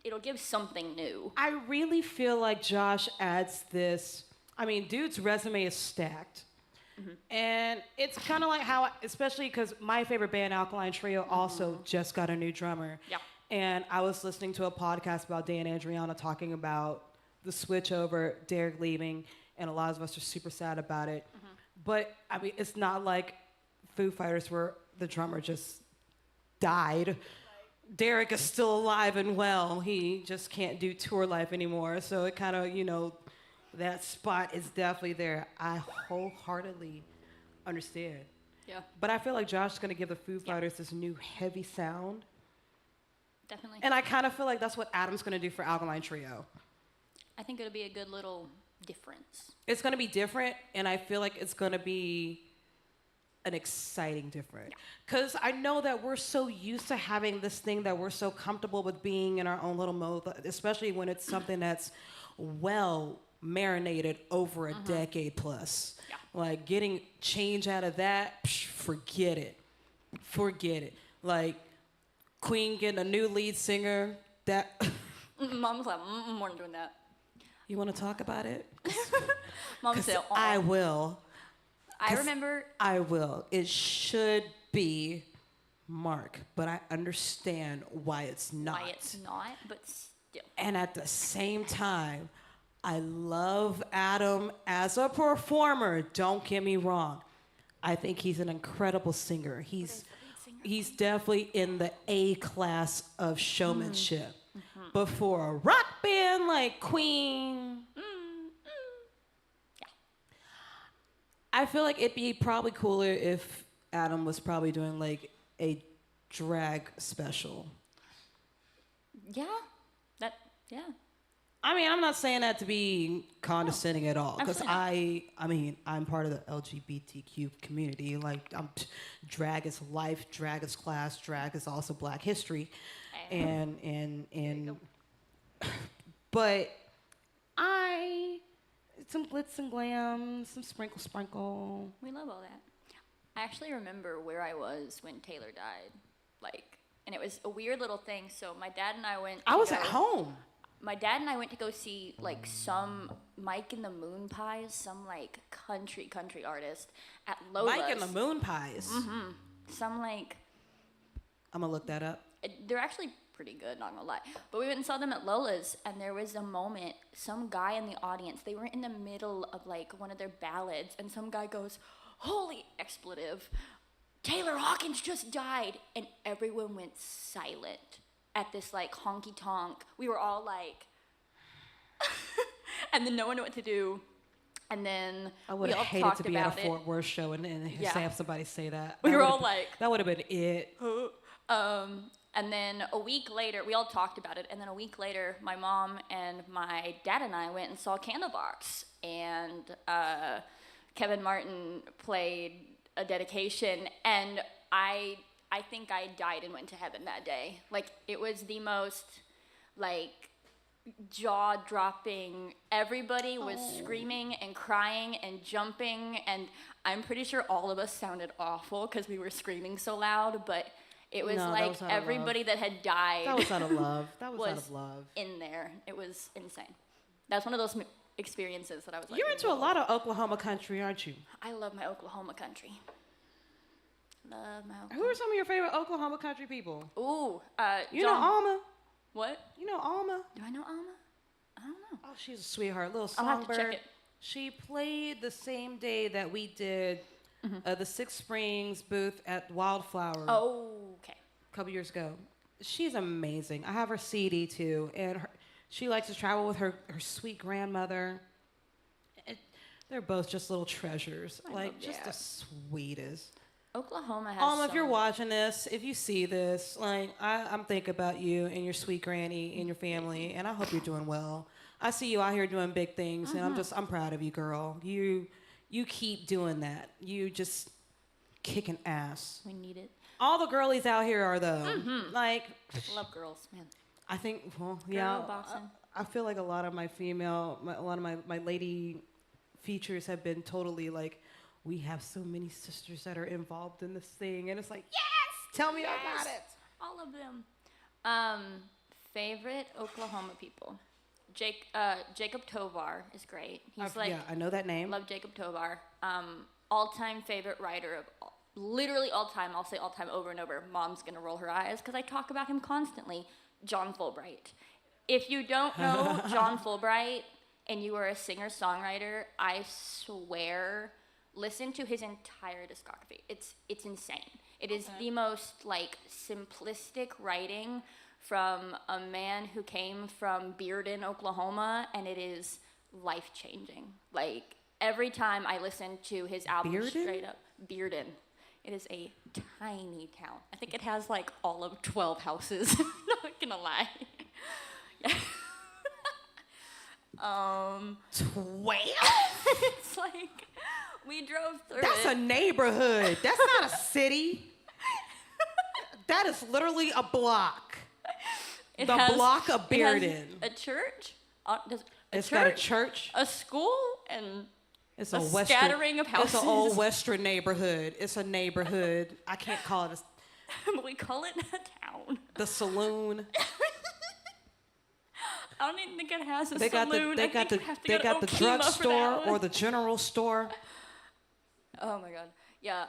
it'll give something new. I really feel like Josh adds this. I mean, dude's resume is stacked. And it's kind of like how, especially because my favorite band, Alkaline Trio, also just got a new drummer. Yeah. And I was listening to a podcast about Dan and Adriana talking about the switch over, Derek leaving, and a lot of us are super sad about it. But, I mean, it's not like Foo Fighters where the drummer just died. Derek is still alive and well. He just can't do tour life anymore. So it kind of, that spot is definitely there. I wholeheartedly understand. Yeah. But I feel like Josh is going to give the Foo Fighters this new heavy sound. Definitely. And I kind of feel like that's what Adam's going to do for Alkaline Trio. I think it'll be a good little difference. It's going to be different, and I feel like it's going to be an exciting different. Because I know that we're so used to having this thing that we're so comfortable with being in our own little mode, especially when it's something that's well marinated over a decade plus. Yeah. Like getting change out of that, forget it. Forget it. Like Queen getting a new lead singer, that Mom's like, more than doing that. you want to talk about it? Mom said, I will. I remember. I will. It should be Mark, but I understand why it's not. Why it's not, but still. And at the same time, I love Adam as a performer. Don't get me wrong. I think he's an incredible singer. He's definitely in the A class of showmanship. But for a rock band like Queen, I feel like it'd be probably cooler if Adam was probably doing like a drag special. Yeah. Yeah. I mean, I'm not saying that to be condescending at all, because absolutely I'm part of the LGBTQ community. Like, drag is life, drag is class, drag is also Black history, and but some glitz and glam, some sprinkle. We love all that. I actually remember where I was when Taylor died, and it was a weird little thing. So my dad and I went. I was at home. My dad and I went to go see some Mike and the Moon Pies, some country artist at Lola's. Mike and the Moon Pies. Some I'm gonna look that up. They're actually pretty good, not gonna lie. But we went and saw them at Lola's, and there was a moment, some guy in the audience, they were in the middle of one of their ballads, and some guy goes, "Holy expletive, Taylor Hawkins just died," and everyone went silent at this honky tonk. We were all and then no one knew what to do. And then I would we all have hated talked to be about at a Fort Worth show and have somebody say that. We That were would've all been- that would have been it. And then a week later, we all talked about it. And then a week later, my mom and my dad and I went and saw Candlebox. And Kevin Martin played a dedication. And I think I died and went to heaven that day. It was the most, jaw-dropping. Everybody was screaming and crying and jumping. And I'm pretty sure all of us sounded awful because we were screaming so loud. But it was everybody that had died. That was out of love. That was out of love. In there. It was insane. That's one of those experiences that I was like, You're into a lot of Oklahoma country, aren't you? I love my Oklahoma country. Love my Oklahoma. Who are some of your favorite Oklahoma country people? Ooh, You know Alma? What? You know Alma? Do I know Alma? I don't know. Oh, she's a sweetheart, little I'll have to check songbird. it. She played the same day that we did the Six Springs booth at Wildflower Oh, okay. a couple years ago. She's amazing. I have her CD too, and she likes to travel with her sweet grandmother. They're both just little treasures, just the sweetest. Oklahoma has If you're watching this, if you see this, I'm thinking about you and your sweet granny and your family, and I hope you're doing well. I see you out here doing big things, and I'm proud of you, girl. You keep doing that. You just kicking ass. We need it. All the girlies out here are though. Love girls, man. I think, Girl bossing. I feel like a lot of my my lady features have been totally we have so many sisters that are involved in this thing, and it's yes, Tell me about it. All of them. Favorite Oklahoma people. Jacob Tovar is great. He's Yeah, I know that name. love Jacob Tovar. All-time favorite writer of literally all time. I'll say all time over and over. Mom's gonna roll her eyes because I talk about him constantly. John Fulbright. If you don't know John Fulbright and you are a singer-songwriter, I swear, listen to his entire discography. It's insane. It is the most like simplistic writing from a man who came from Bearden, Oklahoma, and it is life-changing. Like every time I listen to his album Bearden? straight up, Bearden. It is a tiny town. I think it has like all of 12 houses. Not gonna lie. Yeah. 12? It's like we drove through That's a it. neighborhood. That's not a city. That is literally a block. It the has- block of it has Bearden. a church. It's got a church. a school, and It's a Western, scattering of houses. It's an old Western neighborhood. It's a neighborhood. I can't call it But we call it a town. the saloon. I don't even think it has a They got saloon. the I think you have to go to Okemah for drugstore that or one. the general store. Oh my god. Yeah.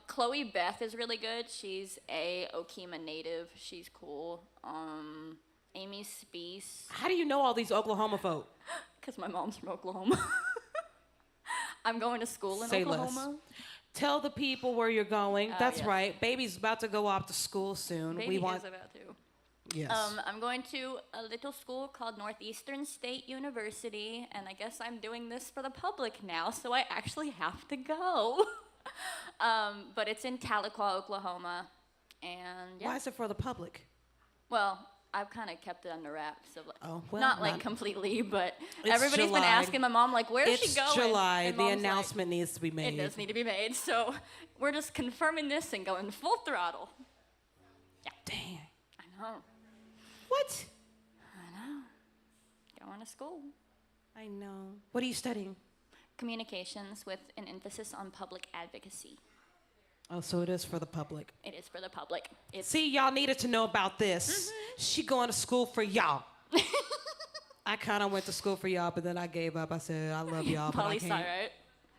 Chloe Beth is really good. She's a Okemah native. She's cool. Amy Speece, How do you know all these Oklahoma folk? because my mom's from Oklahoma. I'm going to school in Say less. Oklahoma. Tell the people where you're going. That's yes. right. Baby's about to go off to school soon. Baby we want is about to. yes. I'm going to a little school called Northeastern State University, and I guess I'm doing this for the public now, so I actually have to go. But it's in Tahlequah, Oklahoma, and yeah. Why is it for the public? Well, I've kind of kept it under wraps, so like, Oh, well, not like not- completely, but It's everybody's July. been asking my mom like, "Where's It's she going?" July. And The Mom's like, announcement needs to be made. it does need to be made, so we're just confirming this and going full throttle. Dang. I know, What? going to school. I know. What are you studying? Communications with an emphasis on public advocacy. Oh, so it is for the public. It is for the public. It's See, y'all needed to know about this. She going to school for y'all. I kind of went to school for y'all, but then I gave up. I said, I love y'all, but I poli sci, can't. right?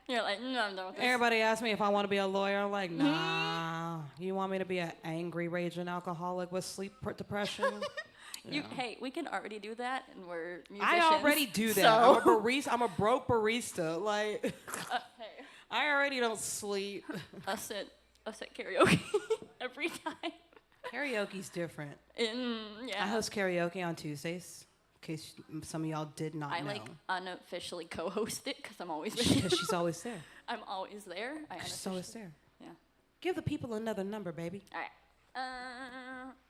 You're like, no, I'm done with this. Everybody asked me if I want to be a lawyer. I'm like, nah. You want me to be an angry, raging alcoholic with sleep depression? Hey, we can already do that, and we're musicians. I already do that. So. I'm a barista. I'm a broke barista. Like, Hey, I already don't sleep. us at karaoke every time. Karaoke's different. And, I yeah. host karaoke on Tuesdays, in case some of y'all did not I know. like unofficially co-host it because I'm always there. Because she's always there. I'm always there. She's always there. Yeah. Give the people another number, baby. All right.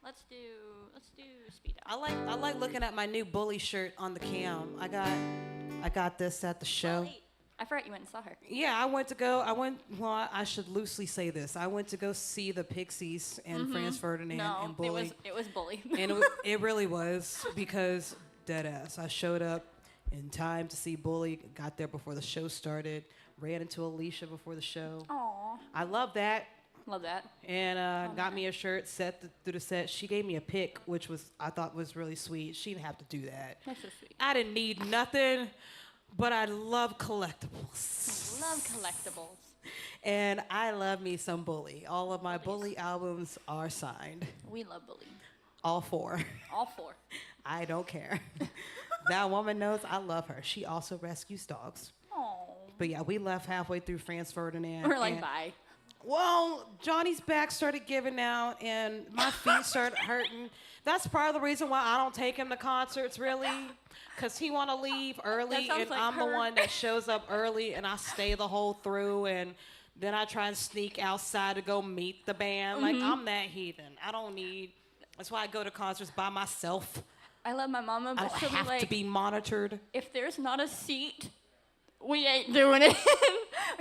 Let's do speed up. I like looking at my new bully shirt on the cam. I got this at the show. Wait, I forgot you went and saw her. Yeah, well, I should loosely say this. I went to go see the Pixies and Franz Ferdinand No, and Bully. it was Bully. And it really was, because dead ass. I showed up in time to see Bully, got there before the show started, ran into Alicia before the show. Aw, I love that. love that. And got me a shirt, through the set. She gave me a pick, which I thought was really sweet. She didn't have to do that. That's so sweet. I didn't need nothing, but I love collectibles. Love collectibles. And I love me some Bully. All of my Bully albums are signed. We love Bully. All four. All four. I don't care. That woman knows I love her. She also rescues dogs. Aw. But yeah, we left halfway through Franz Ferdinand. We're like, and- bye. Well, Johnny's back started giving out, and my feet started hurting. That's part of the reason why I don't take him to concerts, really, because he want to leave early, sounds and like I'm the her. one that shows up early, and I stay the whole through, and then I try and sneak outside to go meet the band. Like, I'm that heathen. I don't need. That's why I go to concerts by myself. I love my mama, I but don't she'll be have like, to be monitored. if there's not a seat, we ain't doing it.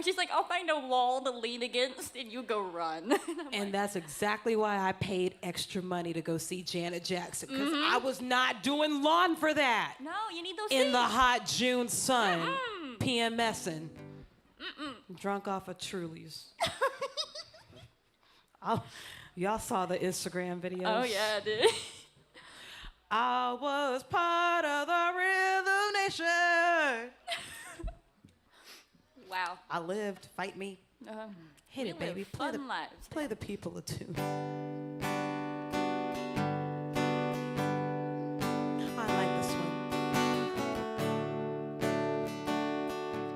She's like, I'll find a wall to lean against, and you go run. And that's exactly why I paid extra money to go see Janet Jackson, because I was not doing lawn for that. No, you need those In seats. the hot June sun, PMSing, drunk off of Trulies. Y'all saw the Instagram videos? Oh yeah, I did. I was part of the Rhythm Nation. Wow. I lived. Fight me. Hit We it, baby. live Play fun lives. play the people a tune. I like this one.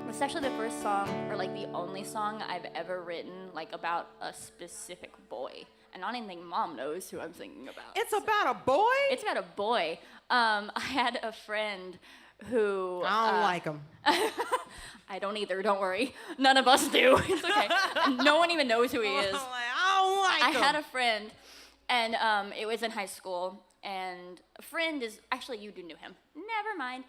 It's actually the first song, or like the only song I've ever written, like about a specific boy. And I don't even think Mom knows who I'm thinking about. It's about a boy? It's about a boy. I had a friend who. I don't like him. I don't either. Don't worry. None of us do. It's okay. No one even knows who he is. I don't like him. I had a friend, and it was in high school. And a friend is actually you knew him. Never mind.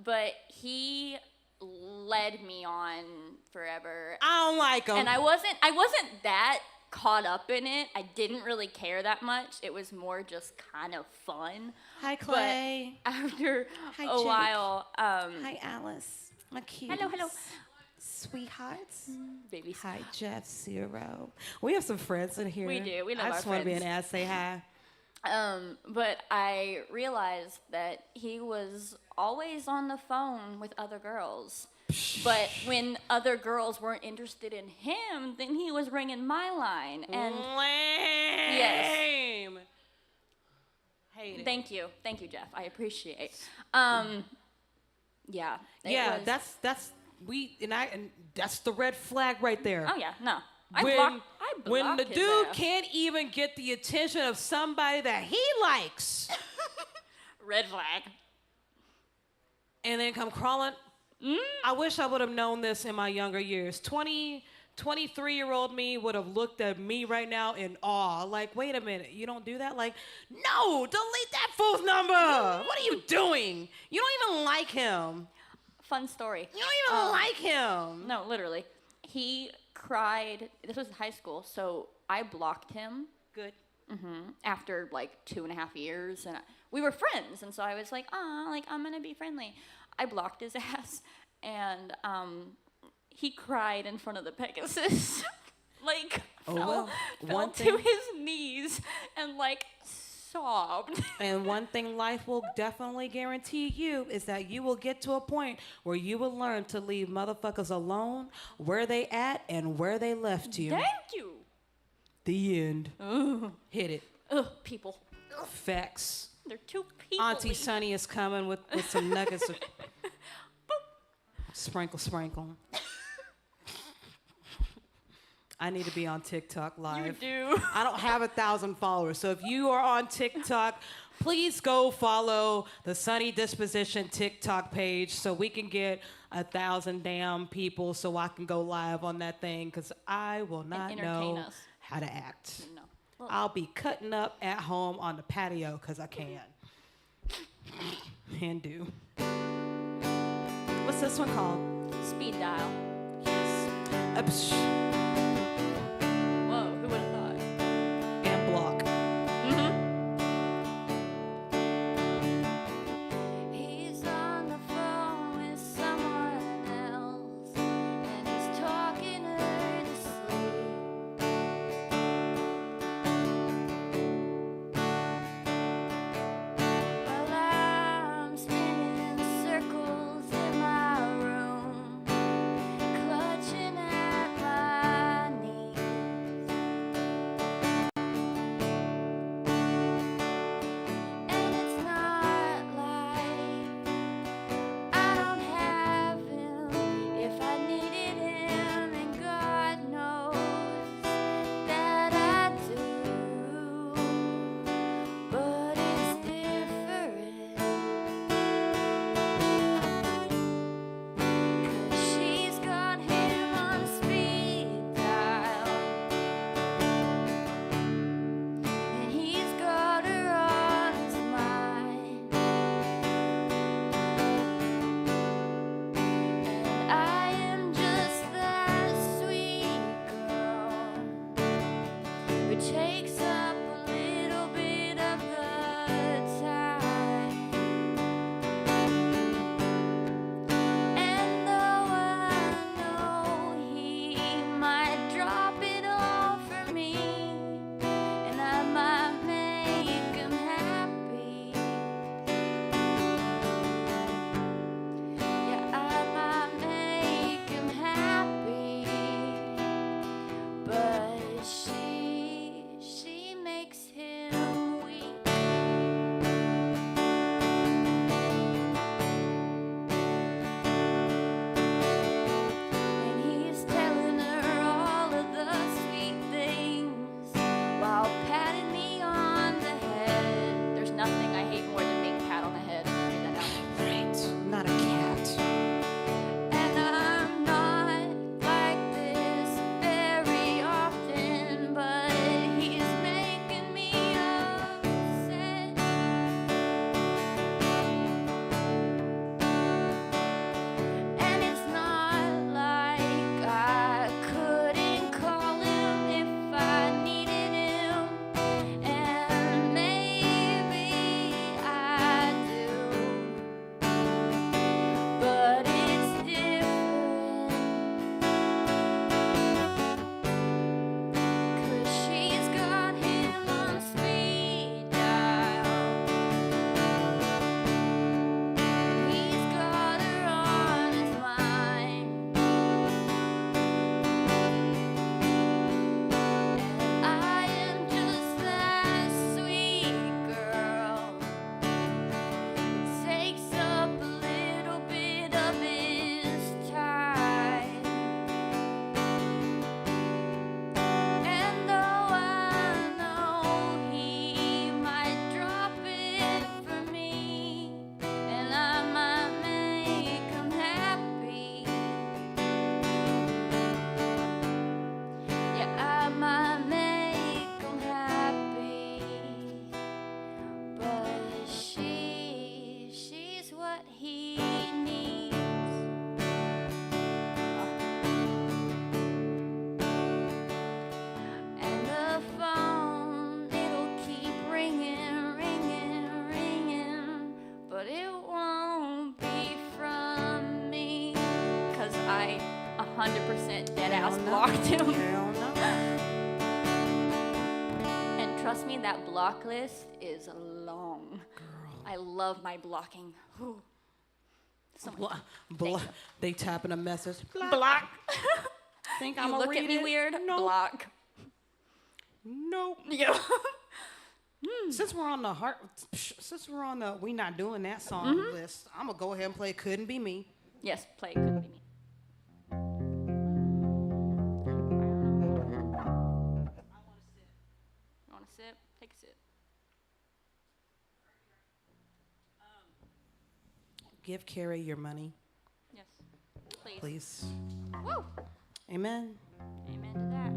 But he led me on forever. I don't like him. And I wasn't that caught up in it. I didn't really care that much. It was more just kind of fun. Hi, Clay. But after Hi, a Jake. while, Hi, Alice. My kids. hello. Sweethearts. Babies. Hi, Jeff Zero. We have some friends in here. We do. We love I our just want to be an friends. ass. Say hi. But I realized that he was always on the phone with other girls. But when other girls weren't interested in him, then he was ringing my line. And Lame. Hate it. thank you, Jeff. I appreciate. Yeah. it Yeah, was- that's that's the red flag right there. Oh yeah, no. I when blocked the his dude ass. can't even get the attention of somebody that he likes, Red flag. and then come crawling. I wish I would have known this in my younger years. 23-year-old me would have looked at me right now in awe. Like, wait a minute, you don't do that? Like, no, delete that fool's number. What are you doing? You don't even like him. Fun story. You don't even like him. No, literally. He cried. This was high school, so I blocked him Good. after like 2.5 years, and we were friends, and so I was like, like I'm gonna be friendly. I blocked his ass, and he cried in front of the Pegasus, like fell one to thing- his knees and like sobbed. And one thing life will definitely guarantee you is that you will get to a point where you will learn to leave motherfuckers alone where they at and where they left you. Thank you. The end. Hit it. Ugh, people. Facts. They're too people. Auntie Sunny is coming with some nuggets of sprinkle. I need to be on TikTok You live. do. I don't have 1,000 followers. So if you are on TikTok, please go follow the Sunny Disposition TikTok page so we can get 1,000 damn people so I can go live on that thing because I will not entertain know us. how to act. No. Well, I'll be cutting up at home on the patio because I can. And do. What's this one called? speed dial. Yes. Whoa, who would have thought? And block. He's on the phone with someone else, and he's talking her to sleep. While I'm spinning circles in my room, clutching at my 100% dead ass Hell no. blocked him. Hell no. And trust me, that block list is long. Girl. I love my blocking. Whew. So much. Blo- they tapping a message. Block. Think You I'm gonna look read at me it? weird. Nope. Block. Nope. Yeah. Since we're on the we not doing that song list, I'm gonna go ahead and play "Couldn't Be Me." Yes, play couldn't be me. You want to sip? Take a sip. Give Carrie your money, Yes, please. please. Woo! Amen. Amen to that.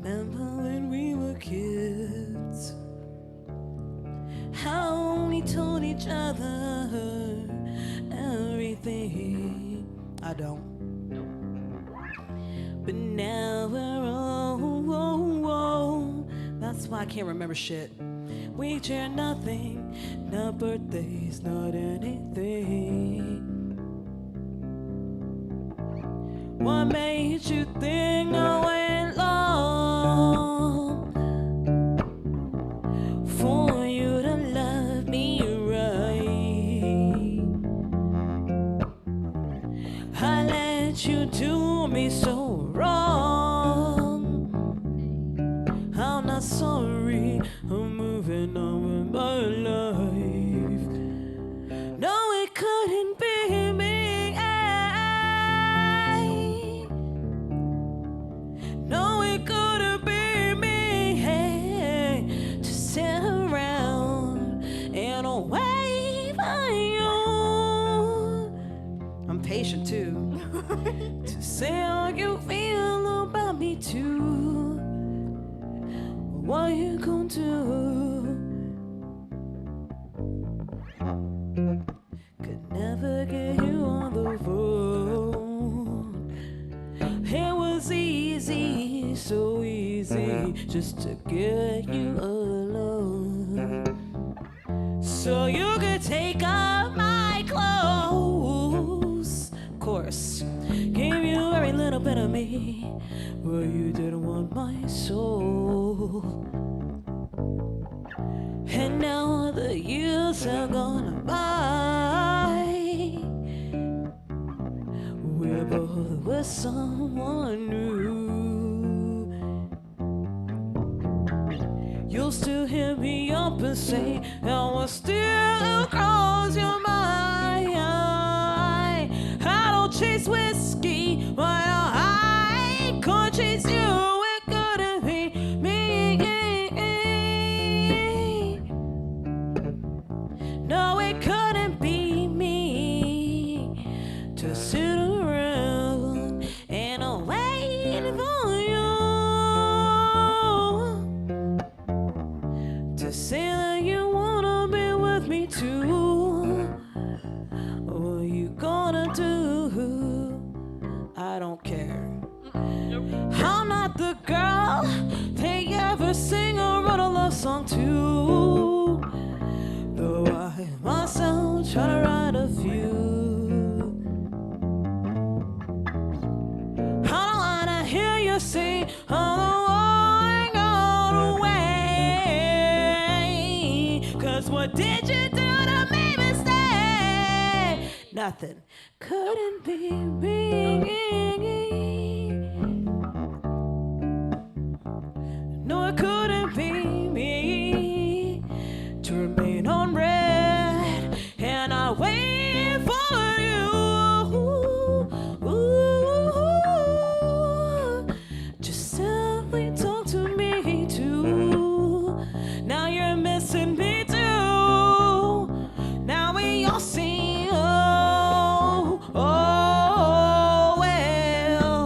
Remember when we were kids? How we told each other everything. I don't. But now we're old. That's why I can't remember shit. We share nothing, not birthdays, not anything. What made you think I went long for you to love me right? I let you do me so wrong. I'm not sorry, I'm moving on with my life. No, it couldn't be me. No, it couldn't be me. Hey, to sit around and wait for you. I'm patient too. To say how you feel about me too. What you gonna do? Could never get you on the phone. It was easy, so easy, just to get you alone. So you could take off my clothes. Of course, gave you every little bit of me, but you didn't want my soul. And now the years are gone by. We're both with someone new. You'll still hear me up and say, I will still cross your mind. I don't chase whiskey, but I could chase you. It couldn't be me. No, it couldn't be me to sit around and wait for you to say that you wanna be with me too. What you gonna do? I don't care. I'm not the girl they ever sing or wrote a love song to. Though I myself try to write a few. I don't wanna hear you say, oh, gone away. Cause what did you do to make me stay? Nothing. Couldn't be me. No, it couldn't be me to remain on red, and I wait for you. Just simply talk to me too. Now you're missing me too. Now we all see, oh, well.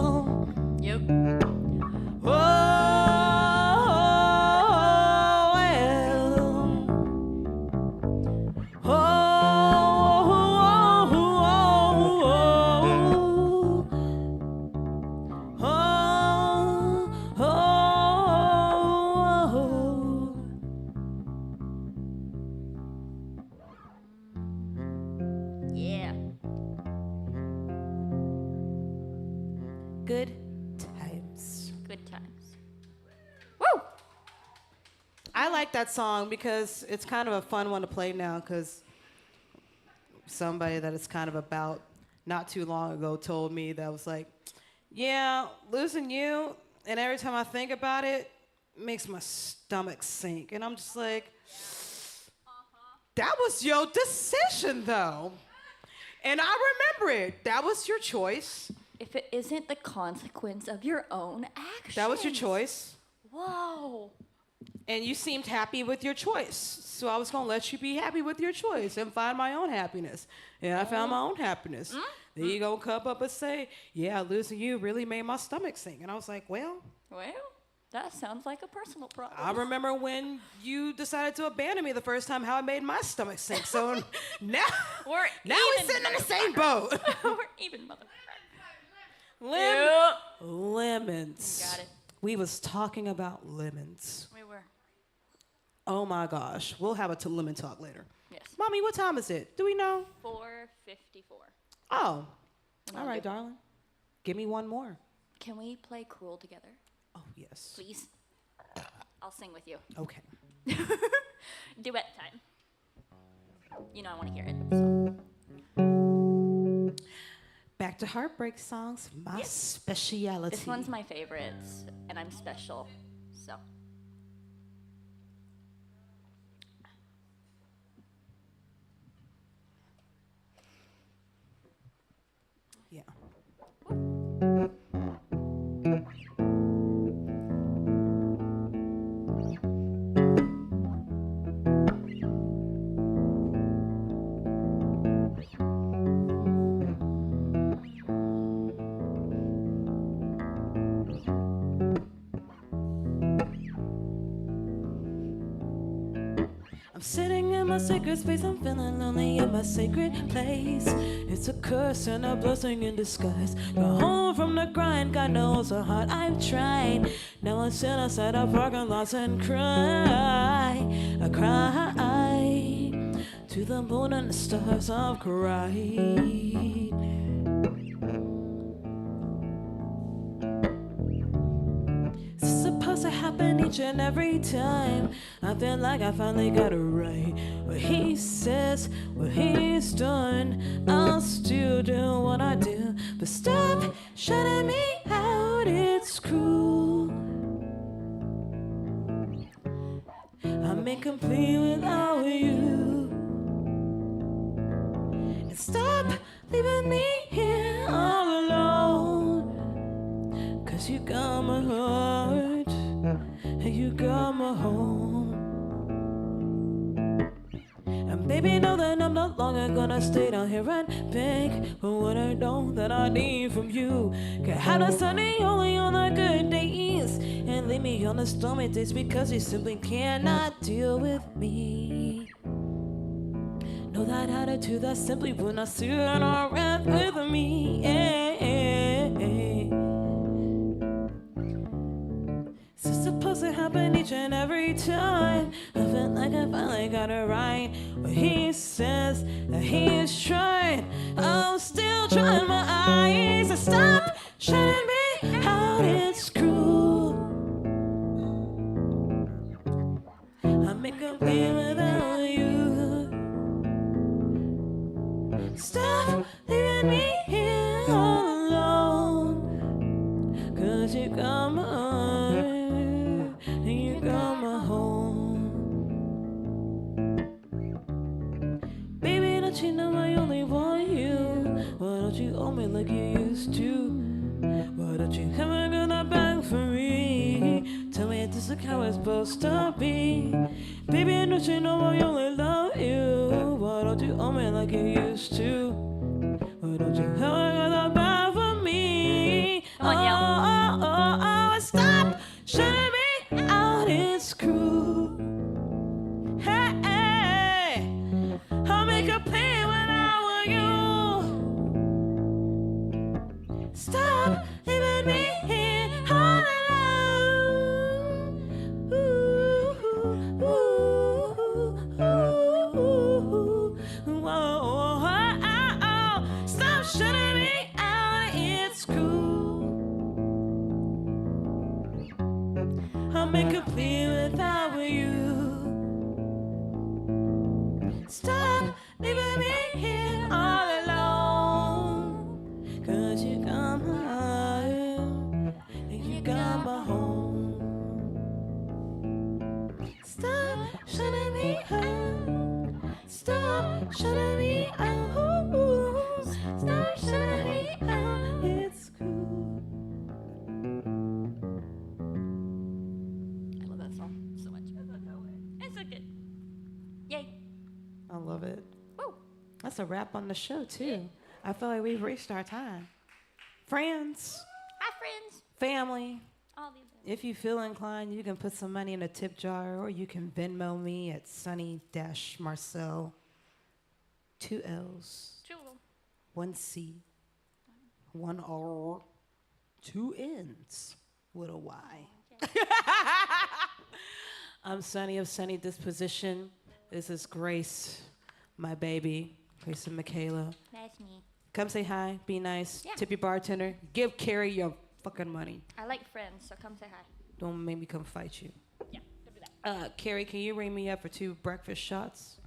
Good times. Good times. Woo! I like that song because it's kind of a fun one to play now because somebody that it's kind of about not too long ago told me that was like, yeah, losing you, and every time I think about it, makes my stomach sink. And I'm just like, that was your decision, though. And I remember it. That was your choice. If it isn't the consequence of your own actions. That was your choice. Whoa. And you seemed happy with your choice. So I was going to let you be happy with your choice and find my own happiness. And I found my own happiness. Then you going to come up and say, yeah, losing you really made my stomach sink. And I was like, well, that sounds like a personal problem. I remember when you decided to abandon me the first time, how it made my stomach sink. So now we're sitting in the same boat. We're even, motherfucker. Lemons. Got it. We was talking about lemons. We were. Oh my gosh. We'll have a lemon talk later. Yes. Mommy, what time is it? Do we know? 4:54. Oh. All right, darling. Give me one more. Can we play Cruel together? Oh, yes. Please. I'll sing with you. Okay. Duet time. You know I want to hear it. So. Back to heartbreak songs, my speciality. This one's my favorite, and I'm special, so. Yeah. I'm sitting in my sacred space, I'm feeling lonely in my sacred place. It's a curse and a blessing in disguise. Got home from the grind, God knows how hard I've tried. Now I sit outside our parking lots and cry. I cry to the moon and the stars, I've cried. It's supposed to happen each and every time. I feel like I finally got it right. What he says, what he's done, I'll still do what I do. But stop shutting me out, it's cruel. I'm incomplete without you. And stop leaving me here all alone. 'Cause you got my heart, and you got my home. And baby, know that I'm no longer gonna stay down here and beg for what I know that I need from you. Can have the sunny only on the good days, and leave me on the stormy days because you simply cannot deal with me. Know that attitude that simply will not sit around with me. It's supposed to happen each and every time. I feel like I finally got it right. But he says that he is trying. I'm still trying my eyes to stop shutting me out. It's cruel. I'm incomplete without you. Stop leaving me here all alone. 'Cause you got my heart, and you got my home. Baby, don't you know I only want you? Why don't you own me like you used to? Why don't you come and get that back for me? Tell me, this is how it's supposed to be. Baby, don't you know I only love you? Why don't you own me like you used to? Why don't you come and get that back for me? Stop shutting me out, it's cruel. Hey, I'll make a play when I want you. Stop leaving me here all alone. Ooh, whoa, stop shutting me out, it's cruel. I'm incomplete without you. Stop leaving me here all alone. 'Cause you got my heart and you got my home. Stop shutting me out. Stop shutting me out. Stop shutting me out. It's cool. I love that song so much. It's so good. Yay. I love it. Woo. That's a wrap on the show, too. I feel like we've reached our time. Friends, Hi, friends. family, All these. if you feel inclined, you can put some money in a tip jar, or you can Venmo me at Sunny-Marcel. 2 L's, Two of them. 1 C, 1 R, 2 N's with a Y. I'm Sunny of Sunny Disposition. This is Grace, my baby, Grace and Michaela. That's me. Come say hi, be nice, Yeah. tip your bartender, give Carrie your fucking money. I like friends, so come say hi. Don't make me come fight you. Yeah, don't do that. Carrie, can you ring me up for 2 breakfast shots?